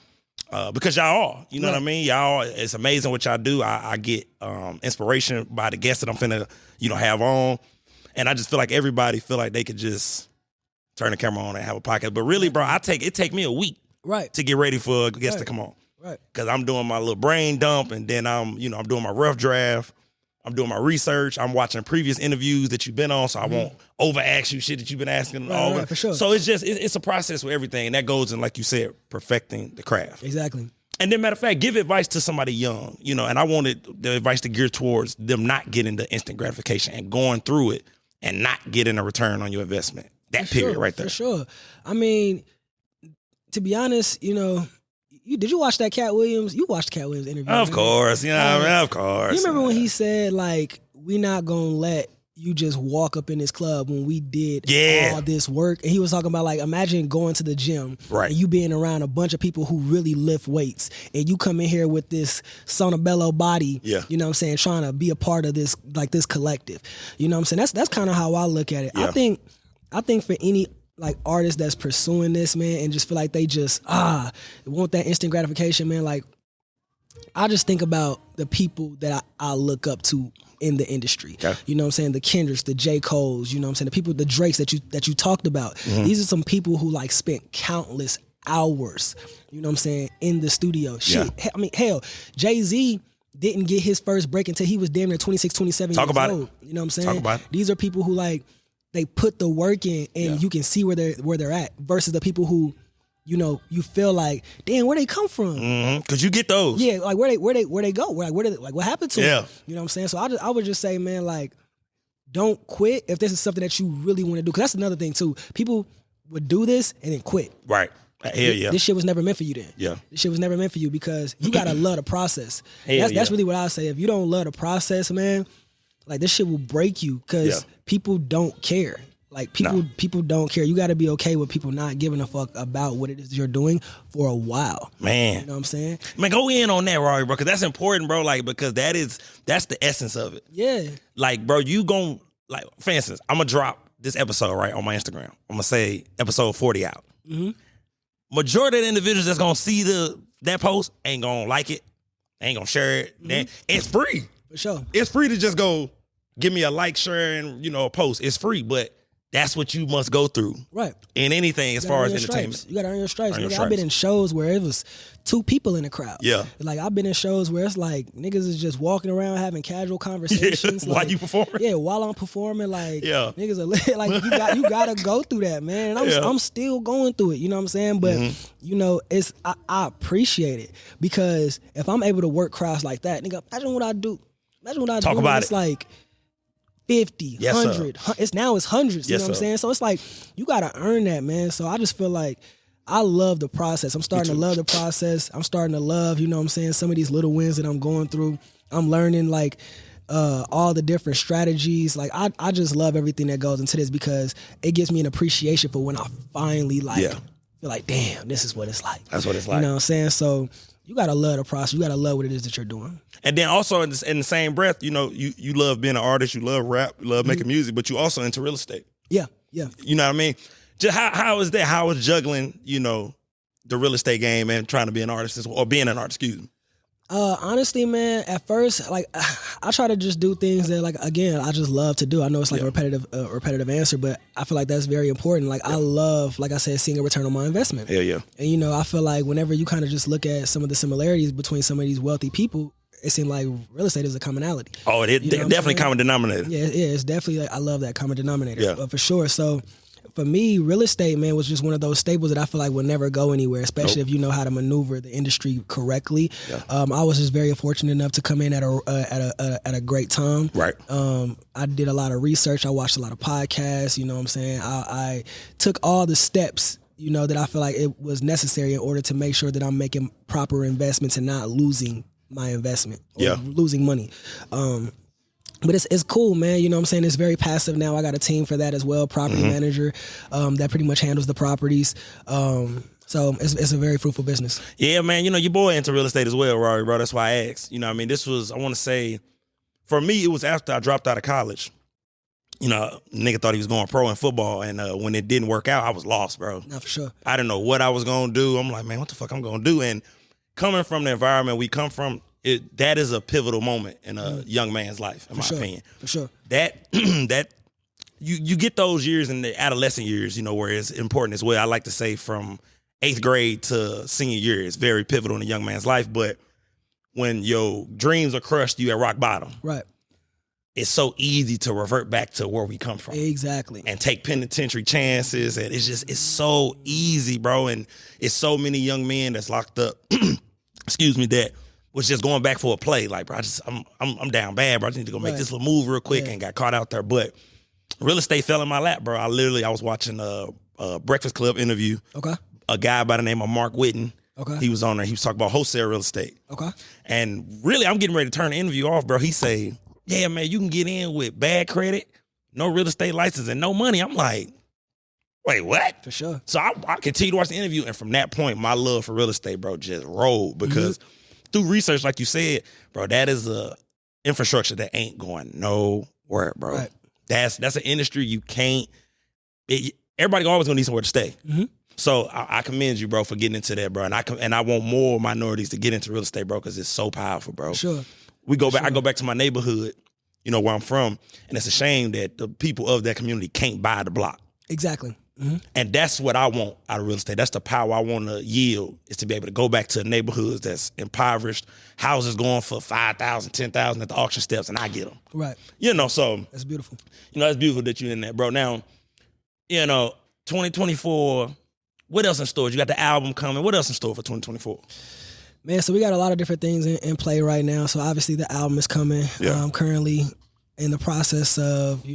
because y'all are. You know what I mean? Y'all, it's amazing what y'all do. I get inspiration by the guests that I'm finna, have on. And I just feel like everybody feel like they could just turn the camera on and have a podcast. But really, bro, it take me a week to get ready for a guest to come on. Right. Because I'm doing my little brain dump, and then I'm doing my rough draft. I'm doing my research. I'm watching previous interviews that you've been on, so I won't over ask you shit that you've been asking. Right, for sure. So it's a process with everything, and that goes in, like you said, perfecting the craft. Exactly. And then, matter of fact, give advice to somebody young, and I wanted the advice to gear towards them not getting the instant gratification and going through it and not getting a return on your investment. That period right there. For sure. I mean, to be honest, did you watch that Cat Williams? You watched Cat Williams interview. Of course. Of course. You remember when he said, like, we not going to let you just walk up in this club when we did all this work? And he was talking about, like, imagine going to the gym and you being around a bunch of people who really lift weights, and you come in here with this Sonobello body, you know what I'm saying, trying to be a part of this, like, this collective. You know what I'm saying? That's kind of how I look at it. Yeah. I think for any, like, artists that's pursuing this, man, and just feel like they just want that instant gratification, man, like, I just think about the people that I look up to in the industry. Okay. You know what I'm saying? The Kendricks, the J. Coles, you know what I'm saying? The people, the Drakes that you talked about. These are some people who, like, spent countless hours, you know what I'm saying, in the studio. Shit. I mean, hell, Jay-Z didn't get his first break until he was damn near 26, 27 years old. You know what I'm saying? Talk about it. These are people who, like, they put the work in, and you can see where they're at, versus the people who, you feel like, damn, where they come from? Cause you get those. Yeah, like where they go? Like what happened to them? You know what I'm saying? So I would just say, man, like, don't quit if this is something that you really want to do. Cause that's another thing too. People would do this and then quit. Right. This shit was never meant for you then. Yeah. This shit was never meant for you, because you gotta love the process. That's really what I say. If you don't love the process, man, like, this shit will break you, because people don't care. Like, people don't care. You got to be okay with people not giving a fuck about what it is you're doing for a while. Man. You know what I'm saying? Man, go in on that, Rarie, bro, because that's important, bro, like, because that's the essence of it. Yeah. Like, bro, you gon', like, for instance, I'm going to drop this episode, right, on my Instagram. I'm going to say episode 40 out. majority of the individuals that's gonna see that post ain't gonna like it, ain't gonna share it. Mm-hmm. It's free. For sure. It's free to just go give me a like, share, and a post. It's free, but that's what you must go through. Right. In anything as far as entertainment. Stripes. You gotta earn your stripes. I've been in shows where it was 2 people in the crowd. Yeah. Like I've been in shows where it's like niggas is just walking around having casual conversations. While you performing? Yeah, while I'm performing, like niggas are like you gotta go through that, man. And I'm still going through it, you know what I'm saying? But it's I appreciate it because if I'm able to work crowds like that, nigga, imagine what I do. Talk about it's like 50, 100. It's hundreds, you know what I'm saying? So it's like, you got to earn that, man. So I just feel like I love the process. I'm starting to love the process. I'm starting to love, you know what I'm saying, some of these little wins that I'm going through. I'm learning like all the different strategies. Like I just love everything that goes into this because it gives me an appreciation for when I finally feel like, damn, this is what it's like. That's what it's like. You know what I'm saying? So you got to love the process. You got to love what it is that you're doing. And then also in the same breath, you love being an artist, you love rap, you love making music, but you also into real estate. Yeah. You know what I mean? Just how is that? How is juggling, the real estate game and trying to be an artist or being an artist, excuse me? Honestly, man, at first, like I try to just do things that, like, again, I just love to do. I know it's like a repetitive answer, but I feel like that's very important. Like I love, like I said, seeing a return on my investment. Yeah. And I feel like whenever you kind of just look at some of the similarities between some of these wealthy people, it seemed like real estate is a commonality. Oh, it definitely common denominator. Yeah, it's definitely. Like, I love that common denominator for sure. So for me, real estate, man, was just one of those staples that I feel like will never go anywhere, especially if you know how to maneuver the industry correctly. Yeah. I was just very fortunate enough to come in at a great time. Right. I did a lot of research. I watched a lot of podcasts. You know what I'm saying? I took all the steps, that I feel like it was necessary in order to make sure that I'm making proper investments and not losing my investment or losing money. But it's cool, man. You know what I'm saying? It's very passive now. I got a team for that as well, property manager that pretty much handles the properties. So it's a very fruitful business. Yeah, man. Your boy into real estate as well, Rarie, bro. That's why I asked. This was, I want to say, for me, it was after I dropped out of college. Nigga thought he was going pro in football, and when it didn't work out, I was lost, bro. Not for sure. I didn't know what I was going to do. I'm like, man, what the fuck I'm going to do? And coming from the environment we come from, that is a pivotal moment in a young man's life, in my opinion. For sure. That you get those years in the adolescent years, where it's important as well. I like to say from 8th grade to senior year is very pivotal in a young man's life. But when your dreams are crushed, you at rock bottom. Right. It's so easy to revert back to where we come from. Exactly. And take penitentiary chances. And it's so easy, bro. And it's so many young men that's locked up, excuse me, that was just going back for a play. Like, bro, I'm down bad, bro. I just need to go make this little move real quick and got caught out there. But real estate fell in my lap, bro. I was watching a Breakfast Club interview. Okay. A guy by the name of Mark Whitten. Okay. He was on there. He was talking about wholesale real estate. Okay. And really, I'm getting ready to turn the interview off, bro. He say, yeah, man, you can get in with bad credit, no real estate license, and no money. I'm like, wait, what? For sure. So I continued to watch the interview, and from that point, my love for real estate, bro, just rolled because through research, like you said, bro, that is a infrastructure that ain't going nowhere, bro. Right. That's an industry you can't. Everybody always gonna need somewhere to stay. Mm-hmm. So I commend you, bro, for getting into that, bro. And I want more minorities to get into real estate, bro, because it's so powerful, bro. Sure. We go back. Sure. I go back to my neighborhood, where I'm from, and it's a shame that the people of that community can't buy the block. Exactly. Mm-hmm. And that's what I want out of real estate. That's the power I want to yield, is to be able to go back to neighborhoods that's impoverished, houses going for $5,000, $10,000 at the auction steps, and I get them. Right. So that's beautiful. It's beautiful that you're in that, bro. Now, 2024. What else in store? You got the album coming. What else in store for 2024? Man, so we got a lot of different things in play right now. So obviously the album is coming. Yeah. I'm currently in the process of,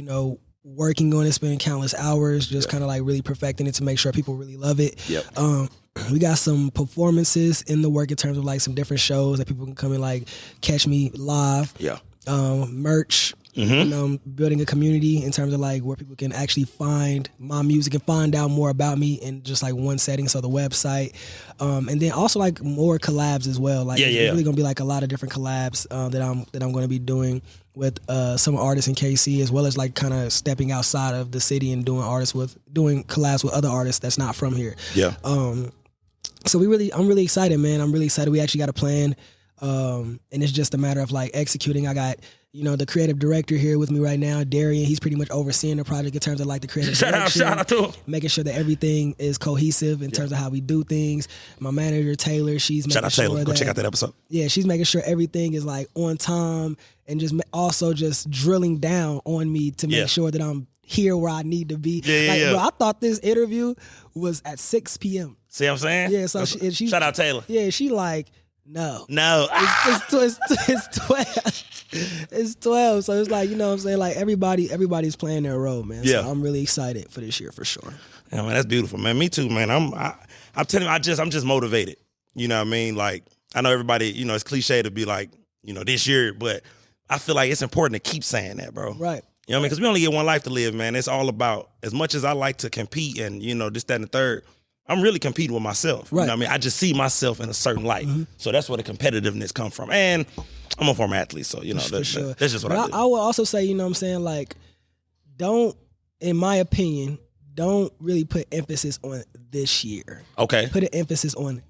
working on it, spending countless hours, just kind of like really perfecting it to make sure people really love it. Yep. We got some performances in the work in terms of like some different shows that people can come and like catch me live. Yeah. Merch. Mm-hmm. Building a community in terms of like where people can actually find my music and find out more about me in just like one setting. So the website, and then also like more collabs as well. Like it's really gonna be like a lot of different collabs that I'm going to be doing with some artists in KC, as well as like kind of stepping outside of the city and doing collabs with other artists that's not from here. Yeah. So I'm really excited, man. I'm really excited. We actually got a plan, and it's just a matter of like executing. I got the creative director here with me right now, Darian. He's pretty much overseeing the project in terms of like the creative direction. Shout out to him. Making sure that everything is cohesive in terms of how we do things. My manager Taylor, she's making sure Taylor. Go check out that episode. Yeah, she's making sure everything is like on time, and just also just drilling down on me to make sure that I'm here where I need to be. Bro, I thought this interview was at 6 p.m. See what I'm saying? Yeah, so she shout out Taylor. Yeah, she like, no. It's 12. It's 12. So it's like, you know what I'm saying? Like everybody's playing their role, man. Yeah. So I'm really excited for this year for sure. Yeah, man, that's beautiful, man. Me too, man. I'm telling you, I'm just motivated. You know what I mean? Like, I know everybody, it's cliche to be like, this year, but I feel like it's important to keep saying that, bro. Right. You know what I mean? Because we only get one life to live, man. It's all about, as much as I like to compete and, this, that, and the third, I'm really competing with myself. Right. You know what I mean? I just see myself in a certain light. Mm-hmm. So that's where the competitiveness comes from. And I'm a former athlete, so, that's just what I do. I will also say, you know what I'm saying, like, in my opinion, don't really put emphasis on this year. Okay. Put an emphasis on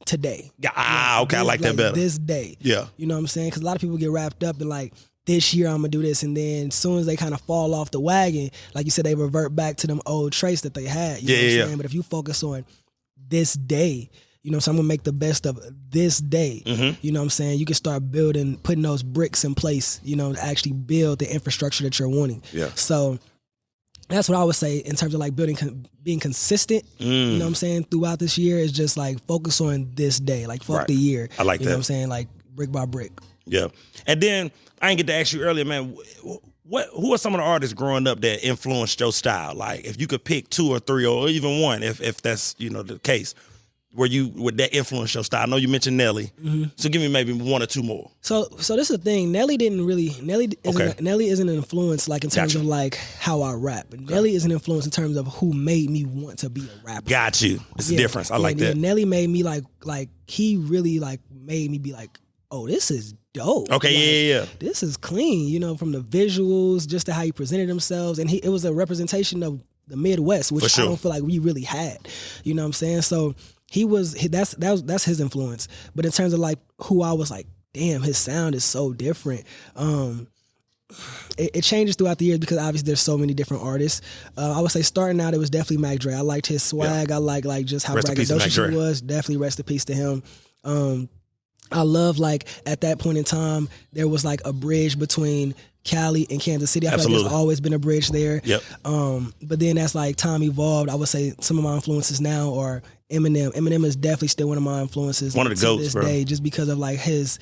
today. Yeah, okay, I like that better. This day. Yeah. You know what I'm saying? Because a lot of people get wrapped up in like, this year I'm going to do this, and then as soon as they kind of fall off the wagon, like you said, they revert back to them old traits that they had. You know what I'm saying? But if you focus on this day, so I'm going to make the best of this day. Mm-hmm. You know what I'm saying? You can start putting those bricks in place, to actually build the infrastructure that you're wanting. Yeah. So that's what I would say in terms of like being consistent, you know what I'm saying, throughout this year is just like focus on this day, like fuck the year. I like that. You know what I'm saying? Like brick by brick. Yeah. And then I didn't get to ask you earlier, man, who are some of the artists growing up that influenced your style? Like if you could pick 2 or 3 or even one, if that's, the case, would that influence your style? I know you mentioned Nelly. Mm-hmm. So give me maybe 1 or 2 more. So this is the thing. Nelly isn't an influence like in terms of like how I rap. But Nelly is an influence in terms of who made me want to be a rapper. Got you. It's a difference. I like that. Nelly made me like he really like made me be like, oh, this is dope. Okay, like, this is clean, from the visuals, just to how he presented himself. And it was a representation of the Midwest, which I don't feel like we really had. You know what I'm saying? So that's his influence. But in terms of like who I was like, damn, his sound is so different. It changes throughout the years because obviously there's so many different artists. I would say starting out, it was definitely Mac Dre. I liked his swag. I like just how braggadocious he was. Definitely rest in peace to him. I love like at that point in time, there was like a bridge between Cali and Kansas City. I feel like there's always been a bridge there. Yep. But then as like time evolved, I would say some of my influences now are Eminem. Eminem is definitely still one of my influences. One of the goats, this bro. day, just because of like his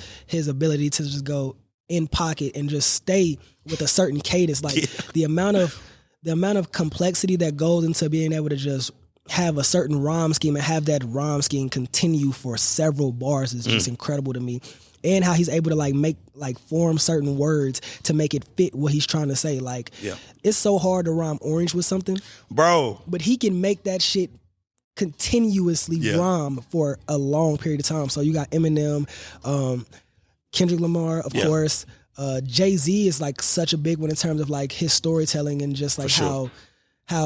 ability to just go in pocket and just stay with a certain cadence. Like the amount of complexity that goes into being able to just have a certain rhyme scheme and have that rhyme scheme continue for several bars is just incredible to me. And how he's able to like form certain words to make it fit what he's trying to say. Like, it's so hard to rhyme orange with something, bro. But he can make that shit continuously rhyme for a long period of time. So you got Eminem, Kendrick Lamar, of course. Jay-Z is like such a big one in terms of like his storytelling and just like how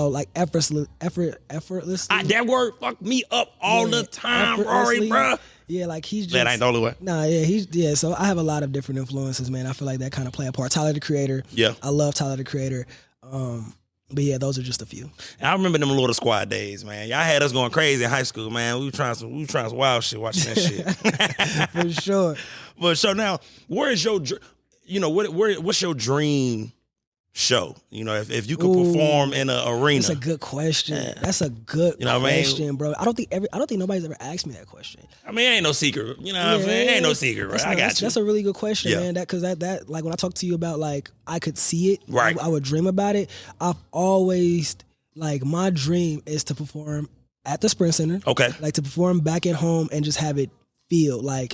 like effortlessly. That word fucked me up all the time, Rarie, bro. Yeah, like he's just. That ain't the only way. Nah, yeah, so I have a lot of different influences, man. I feel like that kind of play a part. Tyler, the Creator. Yeah. I love Tyler, the Creator. But yeah, those are just a few. I remember them Little Squad days, man. Y'all had us going crazy in high school, man. We were trying some wild shit watching that shit. For sure. But so now, where is your, what's your dream show? If you could perform in an arena. That's a good question. That's a good question, bro. I don't think nobody's ever asked me that question. I mean, it ain't no secret. You know what I'm saying? It ain't no secret, right? I got you. That's a really good question, man. Because that like when I talk to you about like I could see it, right? I would dream about it. I've always like my dream is to perform at the Sprint Center. Okay. Like to perform back at home and just have it feel like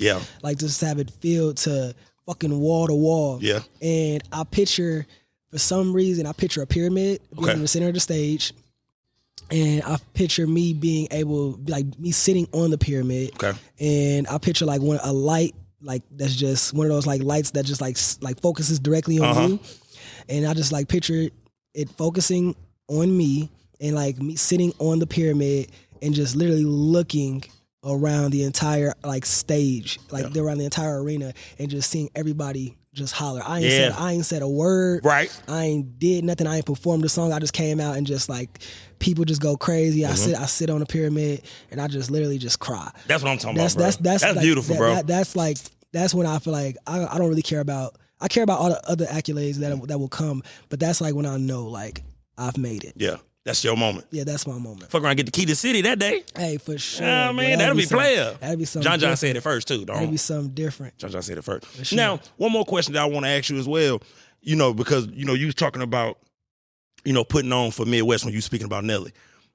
just have it feel to fucking wall to wall. Yeah. And for some reason, I picture a pyramid being in the center of the stage. And I picture me being able, like me sitting on the pyramid. Okay. And I picture like a light, like that's just one of those like lights that just like focuses directly on you. And I just like picture it focusing on me and like me sitting on the pyramid and just literally looking around the entire like stage, like around the entire arena, and just seeing everybody just holler. I ain't said a word. Right. I ain't did nothing. I ain't performed a song. I just came out and just like people just go crazy. I sit on a pyramid and I just literally just cry. That's what I'm talking about, bro. That's like, beautiful, bro. That's when I feel like I don't really care about. I care about all the other accolades that will come, but that's like when I know like I've made it. Yeah. That's your moment. Yeah, that's my moment. Fuck around, get the key to the city that day. Hey, for sure. Yeah, man, that'll be player. That'll be something. John said it first too, don't That'll be something different. John said it first. Sure. Now, one more question that I want to ask you as well. You know, because you was talking about, putting on for Midwest when you speaking about Nelly.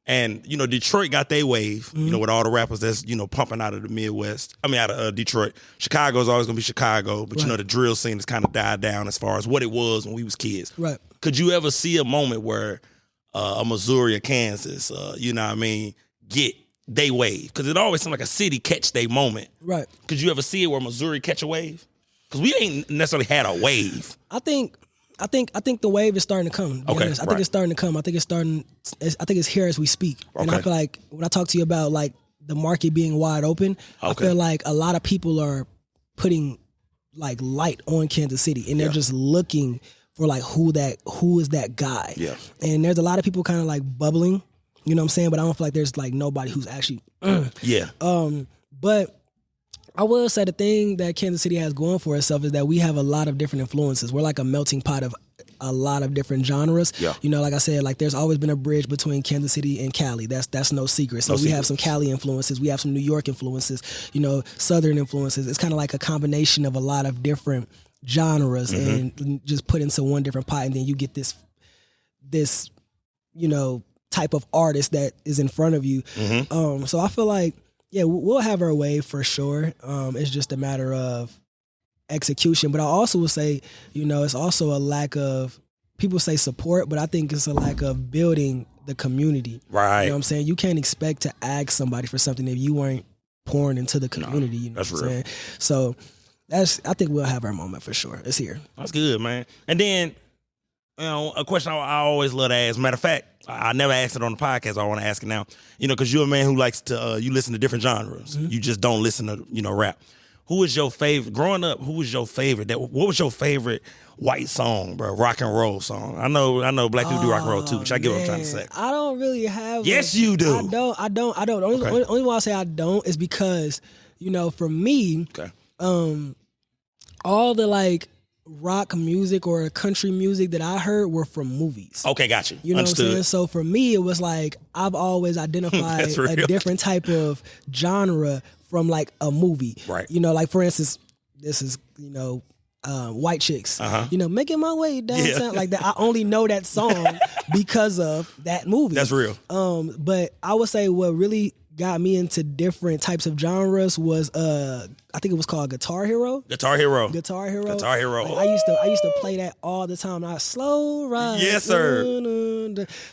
And, Detroit got their wave, with all the rappers that's, pumping out of the Midwest. I mean, out of Detroit. Chicago's always going to be Chicago, but, the drill scene has kind of died down as far as what it was when we was kids. Right. Could you ever see a moment where a Missouri or Kansas, get they wave? Because it always seems like a city catch they moment. Right. Could you ever see it where Missouri catch a wave? Because we ain't necessarily had a wave. I think the wave is starting to come. Okay, I think it's starting to come. I think it's here as we speak. Okay. And I feel like when I talk to you about like the market being wide open, I feel like a lot of people are putting like light on Kansas City, and they're just looking for like who is that guy. Yeah. And there's a lot of people kind of like bubbling, you know what I'm saying? But I don't feel like there's like nobody who's actually Yeah. But I will say the thing that Kansas City has going for itself is that we have a lot of different influences. We're like a melting pot of a lot of different genres. Yeah. Like I said, like there's always been a bridge between Kansas City and Cali. That's no secret. So we have some Cali influences. We have some New York influences, Southern influences. It's kind of like a combination of a lot of different genres and just put into one different pot, and then you get this type of artist that is in front of you. So I feel like we'll have our wave for sure. It's just a matter of execution. But I also will say, it's also a lack of, people say support, but I think it's a lack of building the community. Right. You know what I'm saying? You can't expect to ask somebody for something if you weren't pouring into the community. You know that's what I'm real. saying? So I think we'll have our moment for sure. It's here. That's good, man. And then, a question I always love to ask. Matter of fact, I never asked it on the podcast. I want to ask it now. Because you're a man who likes to, you listen to different genres. You just don't listen to, rap. Who is your favorite, growing up, who was your favorite? What was your favorite white song, bro? Rock and roll song. I know black people do rock and roll too, which I get what I'm trying to say. I don't really have. Yes, you do. I don't. The only why I say I don't is because, for me, all the like rock music or country music that I heard were from movies. Okay, got you. You know Understood. what I'm saying? So for me, it was like I've always identified a different type of genre from like a movie. Right. Like for instance, this is, White Chicks. Making my way downtown. Like that. I only know that song because of that movie. That's real. But I would say what really got me into different types of genres was I think it was called Guitar Hero. Guitar Hero. Like, I used to play that all the time. I slow ride. Yes, sir.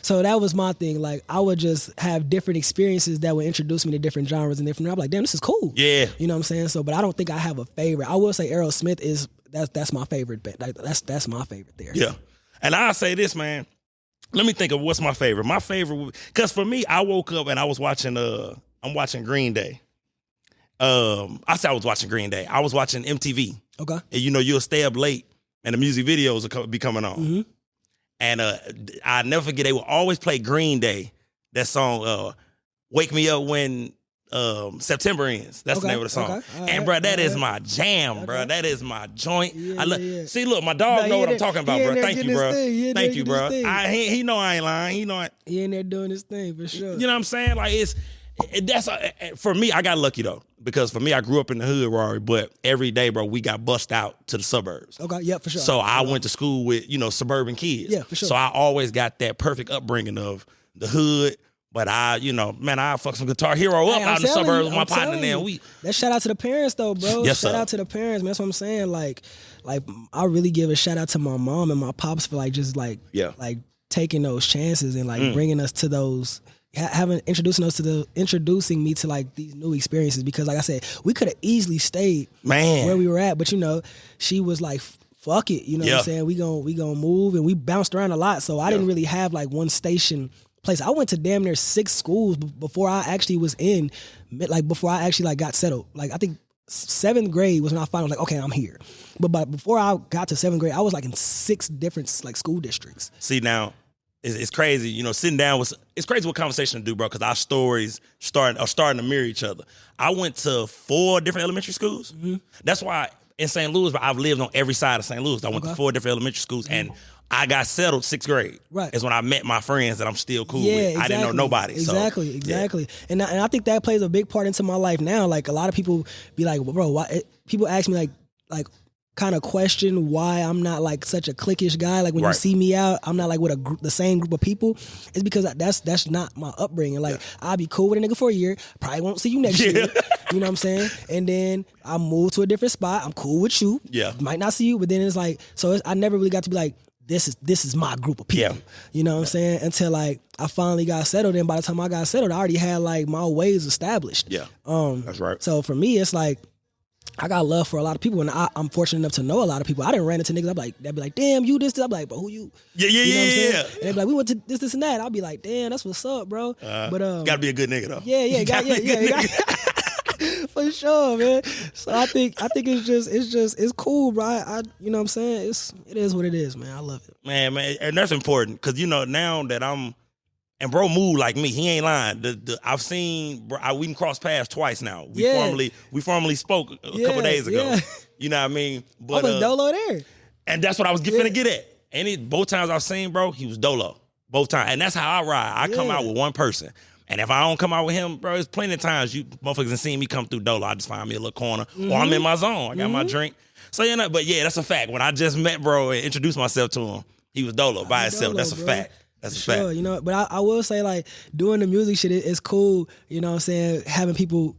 So that was my thing. Like I would just have different experiences that would introduce me to different genres and different. I'm like, damn, this is cool. Yeah. You know what I'm saying? So, but I don't think I have a favorite. I will say Aerosmith is that's my favorite. Like, that's my favorite there. Yeah. And I'll say this, man. Let me think of what's my favorite. My favorite, because for me, I woke up and I was watching. I'm watching Green Day. I said I was watching Green Day. I was watching MTV. Okay. And you'll stay up late, and the music videos will be coming on. And I never forget, they will always play Green Day. That song, "Wake Me Up When September Ends." That's the name of the song. And bro, that is my jam, bro. That is my joint. See, look, my dog know what I'm talking about, bro. Thank you, bro. Thank you, bro. He know I ain't lying. He in there doing his thing for sure. You know what I'm saying? Like that's for me. I got lucky though, because for me, I grew up in the hood, Rarie, but every day, bro, we got bussed out to the suburbs. Okay, yeah, for sure. So I went to school with suburban kids. Yeah, for sure. So I always got that perfect upbringing of the hood. But I fuck some Guitar Hero up out in the suburbs with my partner there. That shout out to the parents though, bro. Yes, shout out to the parents, man. That's what I'm saying. Like I really give a shout out to my mom and my pops for like just like taking those chances and like bringing us to those, introducing me to like these new experiences. Because like I said, we could have easily stayed where we were at, but she was like, fuck it, what I'm saying? We gonna move, and we bounced around a lot. So I didn't really have like one station place. I went to damn near 6 schools before I actually was in, like before I actually like got settled. Like I think 7th grade was when I finally was like, okay, I'm here. But before I got to 7th grade, I was like in 6 different like school districts. See, now it's crazy, you know, sitting down with, it's crazy what conversation to do, bro, because our stories are starting to mirror each other. I went to 4 different elementary schools. Mm-hmm. That's why in St. Louis, I've lived on every side of St. Louis. I went to 4 different elementary schools, and I got settled 6th grade. Right. Is when I met my friends that I'm still cool with. Exactly. I didn't know nobody. Exactly. Yeah. And I think that plays a big part into my life now. Like a lot of people be like, well, bro, why? People ask me like kind of question why I'm not like such a cliquish guy. Like when you see me out, I'm not like with the same group of people. It's because that's not my upbringing. Like I'll be cool with a nigga for a year, probably won't see you next year. You know what I'm saying? And then I move to a different spot. I'm cool with you. Yeah, might not see you, but then it's like I never really got to be like, this is my group of people. Yeah. You know what I'm saying? Until like I finally got settled, and by the time I got settled, I already had like my ways established. Yeah. That's right. So for me, it's like I got love for a lot of people, and I'm fortunate enough to know a lot of people. I didn't run into niggas. They'd be like, damn, you this. I'm like, but who you? Yeah. You know what I'm saying? And they'd be like, we went to this and that. I'll be like, damn, that's what's up, bro. But gotta be a good nigga though. Yeah. For sure, man. So I think it's cool, bro. You know what I'm saying? It is what it is, man. I love it. Man, and that's important because you know now that and bro moved like me. He ain't lying. I've seen bro. We can cross paths twice now. We formally spoke a couple days ago. Yeah. You know what I mean? But I was dolo there, and that's what I was finna get at. And both times I've seen bro, he was dolo both times, and that's how I ride. I come out with one person. And if I don't come out with him, bro, there's plenty of times you motherfuckers have seen me come through dolo. I just find me a little corner. Or I'm in my zone. I got my drink. So, you know, but yeah, that's a fact. When I just met bro and introduced myself to him, he was dolo by himself. That's a fact. That's a fact. You know, but I will say, like, doing the music shit, it's cool, you know what I'm saying, having people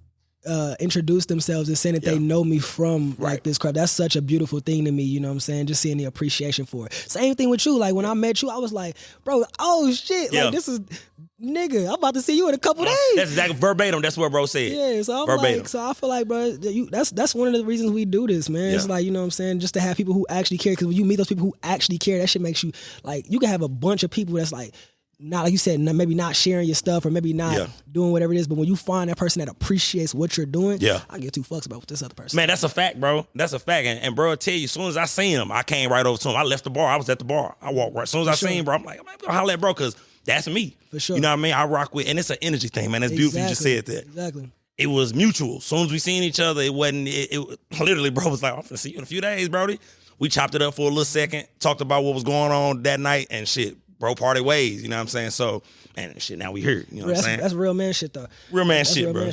introduce themselves and saying that they know me from like this crap. That's such a beautiful thing to me, you know what I'm saying? Just seeing the appreciation for it. Same thing with you. Like when I met you, I was like, bro, oh shit. Like this is nigga, I'm about to see you in a couple days. That's exactly verbatim. That's what bro said. Yeah, so I'm verbatim. Like, so I feel like, bro, that's one of the reasons we do this, man. It's like, you know what I'm saying, just to have people who actually care. Because when you meet those people who actually care, that shit makes you like, you can have a bunch of people that's like, not like you said, maybe not sharing your stuff or maybe not doing whatever it is, but when you find that person that appreciates what you're doing, I get 2 fucks about what this other person. Man, that's a fact, bro. That's a fact. And bro, I'll tell you, as soon as I seen him, I came right over to him. I left the bar. I was at the bar. I walked right. As soon as I seen him, bro, I'm like, I'm gonna holler at bro, because that's me. For sure. You know what I mean? I rock with, and it's an energy thing, man. That's beautiful you just said that. Exactly. It was mutual. As soon as we seen each other, it wasn't, it literally, bro was like, I'm gonna see you in a few days, brody. We chopped it up for a little second, talked about what was going on that night, and shit, bro, party ways, you know what I'm saying? So, and shit, now we here, you know what I'm saying? That's real man shit, though. Real man shit, bro.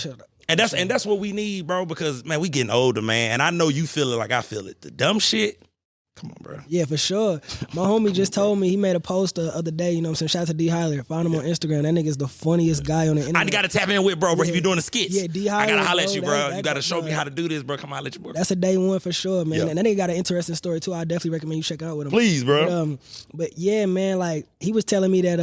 And that's what we need, bro, because, man, we getting older, man, and I know you feel it like I feel it. The dumb shit, come on, bro. Yeah, for sure. My homie just told me, he made a post the other day, you know what I'm saying? Shout out to D. Hyler. Found him on Instagram. That nigga's the funniest guy on the internet. I got to tap in with bro. He be doing the skits. Yeah, D. Hyler. I got to holler at you, bro. You got to show me how to do this, bro. Come on, let you, bro. That's a day one for sure, man. And that nigga got an interesting story, too. I definitely recommend you check out with him. Please, bro. But yeah, man, like, he was telling me that,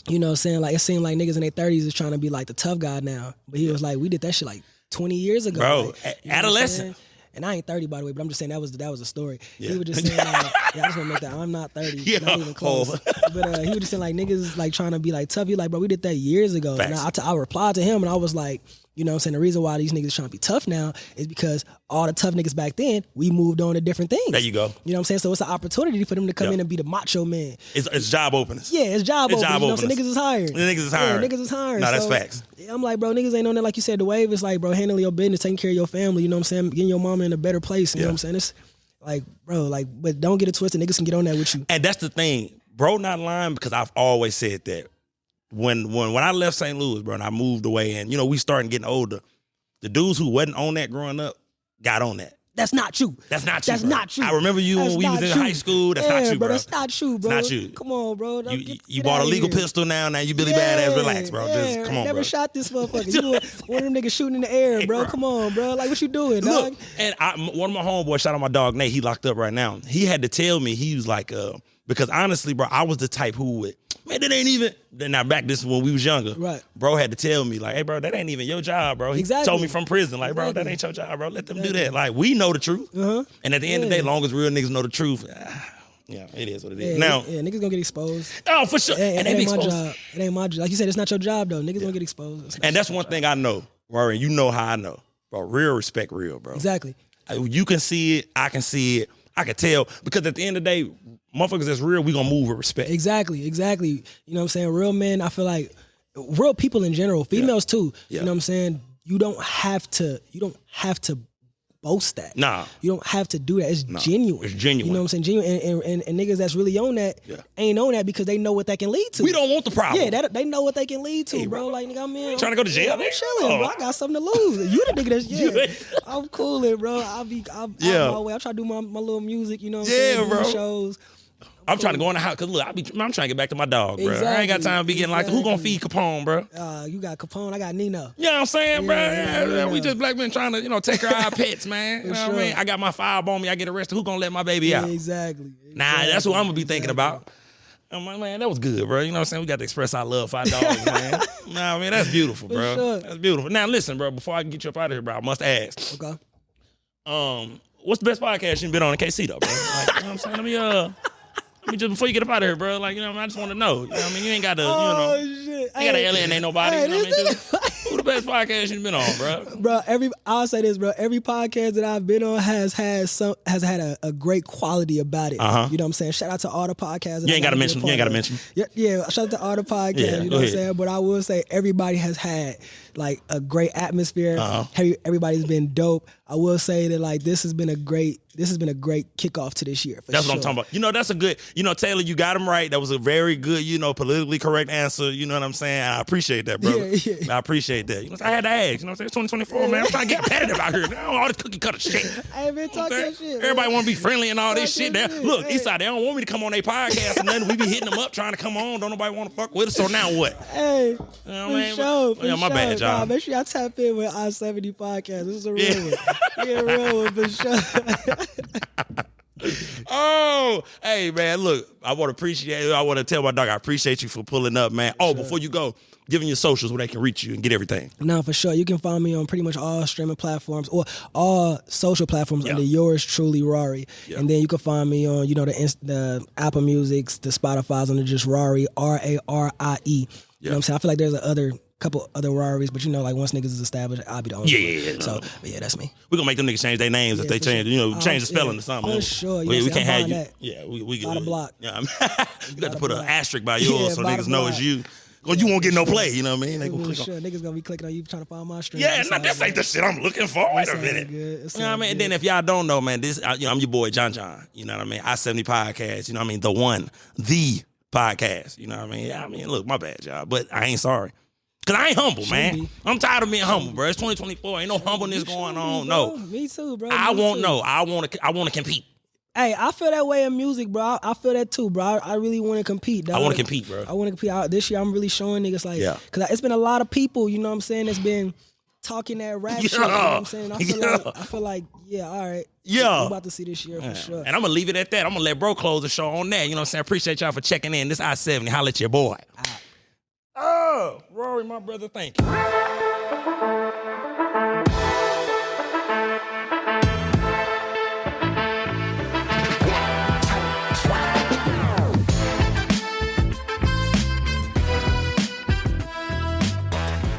you know what I'm saying, like, it seemed like niggas in their 30s is trying to be like the tough guy now. But he was like, we did that shit like 20 years ago. Bro, like, adolescent. And I ain't 30, by the way, but I'm just saying that was a story. Yeah. He was just saying, like, I just want to make that, I'm not 30, not even close. But he was just saying, like, niggas like trying to be like tough. He like, bro, we did that years ago. Facts. And I replied to him, and I was like, you know what I'm saying, the reason why these niggas trying to be tough now is because all the tough niggas back then, we moved on to different things. There you go. You know what I'm saying? So it's an opportunity for them to come in and be the macho man. It's job openers. Yeah, it's job openers. You know what I'm saying? Niggas is hiring. Yeah, niggas is hiring. No, that's facts. I'm like, bro, niggas ain't on that. Like you said, the wave is like, bro, handling your business, taking care of your family, you know what I'm saying? Getting your mama in a better place, you know what I'm saying? It's like, bro, like, but don't get it twisted. Niggas can get on that with you. And that's the thing. Bro not lying, because I've always said that. When I left St. Louis, bro, and I moved away, and, you know, we started getting older, the dudes who wasn't on that growing up got on that. That's not you. That's not you. That's bro. not you. I remember you when we was in high school. That's not you, bro. That's not you, bro. It's not you. Come on, bro. You bought a legal pistol now you Billy Badass. Relax, bro. Just come on, never bro. shot this motherfucker. You one of them niggas shooting in the air, bro. Come on, bro. Like, what you doing, dog? Look, and one of my homeboys, shout out my dog Nate, he locked up right now. He had to tell me, he was like, because honestly, bro, I was the type who would, man, that ain't even, now back this is when we was younger. Right. Bro had to tell me, like, hey, bro, that ain't even your job, bro. He told me from prison, like, bro, that ain't your job, bro. Let them do that. Like, we know the truth. And at the end of the day, long as real niggas know the truth, Yeah, it is what it is. Now, niggas gonna get exposed. Oh, for sure. And they it be ain't my exposed. job. It ain't my job. Like you said, it's not your job though. Niggas gonna get exposed. And that's one thing I know, Rarie. You know how I know, bro. Real respect, real, bro. Exactly. You can see it. I can see it. I can tell because at the end of the day, motherfuckers that's real, we gonna move with respect. Exactly. You know what I'm saying? Real men, I feel like real people in general, females too. Yeah. You know what I'm saying? You don't have to boast that. Nah. You don't have to do that. It's genuine. It's genuine. You know what I'm saying? Genuine. And niggas that's really on that ain't on that because they know what that can lead to. We don't want the problem. Yeah, they know what they can lead to, bro. Like, nigga, I'm in. Trying to go to jail? I'm chilling, bro. I got something to lose. You the nigga that's, I'm coolin', bro. I'm my way. I'm trying to do my little music, you know what I'm saying? Bro. Shows. I'm trying to go in the house because look, I'm trying to get back to my dog, bro. Exactly. I ain't got time to be getting like, who gonna feed Capone, bro? You got Capone, I got Nino. You know what I'm saying, bro? Yeah. We just black men trying to, take care of our pets, man. You know what I mean? I got my five on me. I get arrested. Who gonna let my baby out? Exactly. Nah, that's what I'm gonna be thinking about. I'm like, man, that was good, bro. You know what I'm saying? We got to express our love for our dogs, man. Nah, I mean, that's beautiful, bro. Sure. That's beautiful. Now, listen, bro, before I can get you up out of here, bro, I must ask. Okay. What's the best podcast you've been on in KC, though, bro? Like, you know what I'm saying? Let me just, before you get up out of here, bro, like, you know what I mean? I just want to know. You know what I mean? You ain't got to, shit. You got to alienate nobody. You know what I mean? Who the best podcast you've been on, bro? Bro, I'll say this, bro. Every podcast that I've been on has had a great quality about it. Uh-huh. You know what I'm saying? Shout out to all the podcasts. You ain't got to mention. You ain't got to mention. Yeah. Shout out to all the podcasts. Yeah, you know what I'm saying? But I will say everybody has had like a great atmosphere. Uh-huh. Everybody's been dope. I will say that like this has been a great kickoff to this year. That's what I'm talking about. That's a good, Taylor, you got him right. That was a very good, politically correct answer. You know what I'm saying? I appreciate that, brother. Yeah. I appreciate that. I had to ask. You know what I'm saying? It's 2024, man. I'm trying to get competitive out here. All this cookie cutter shit. I ain't been talking that shit. Everybody want to be friendly and all this shit. Look, Hey. Eastside, they don't want me to come on their podcast and nothing. We be hitting them up trying to come on. Don't nobody want to fuck with us. So now what? Hey, You know what I mean? for Yeah, my sure. bad, y'all. Nah, make sure y'all tap in with I-70 podcast. This is a real one. Yeah, real one for sure. Oh, hey, man, look, I want to tell my dog I appreciate you for pulling up, man. Before you go, giving your socials where they can reach you and get everything. No, for sure. You can find me on pretty much all streaming platforms or all social platforms under yours truly, Rarie. Yeah. And then you can find me on, the Apple Musics, the Spotify's under just Rarie, Rarie. You know what I'm saying? I feel like there's a couple other Raries, but like once niggas is established, I'll be the only one. No. So, but yeah, that's me. We're going to make them niggas change their names if they change, change the spelling or something. For sure. We can't have you. That. Yeah, we By the block. Yeah, you got to put an asterisk by yours so by the niggas know block. it's you. Or you won't get no play, you know what I mean? They gonna click on. Niggas gonna be clicking on you trying to find my stream. Yeah, this ain't the shit I'm looking for. Wait a minute. You know what I mean? And then if y'all don't know, man, this I'm your boy John. You know what I mean? I-70 podcast. You know what I mean? The podcast. You know what I mean? Look, my bad, y'all, but I ain't sorry. Cause I ain't humble, man. I'm tired of being humble, bro. It's 2024. Ain't no humbleness going on. No. Me too, bro. I want to compete. Hey, I feel that way in music, bro. I feel that too, bro. I really want to compete, dog. I want to compete, bro. I want to compete. This year, I'm really showing niggas because it's been a lot of people, you know what I'm saying, that's been talking that rap shit, you know what I'm saying? I feel like, all right. Yeah. We're about to see this year for sure. And I'm going to leave it at that. I'm going to let bro close the show on that. You know what I'm saying? Appreciate y'all for checking in. This I-70. Holla at your boy. Oh, Rarie, my brother, thank you.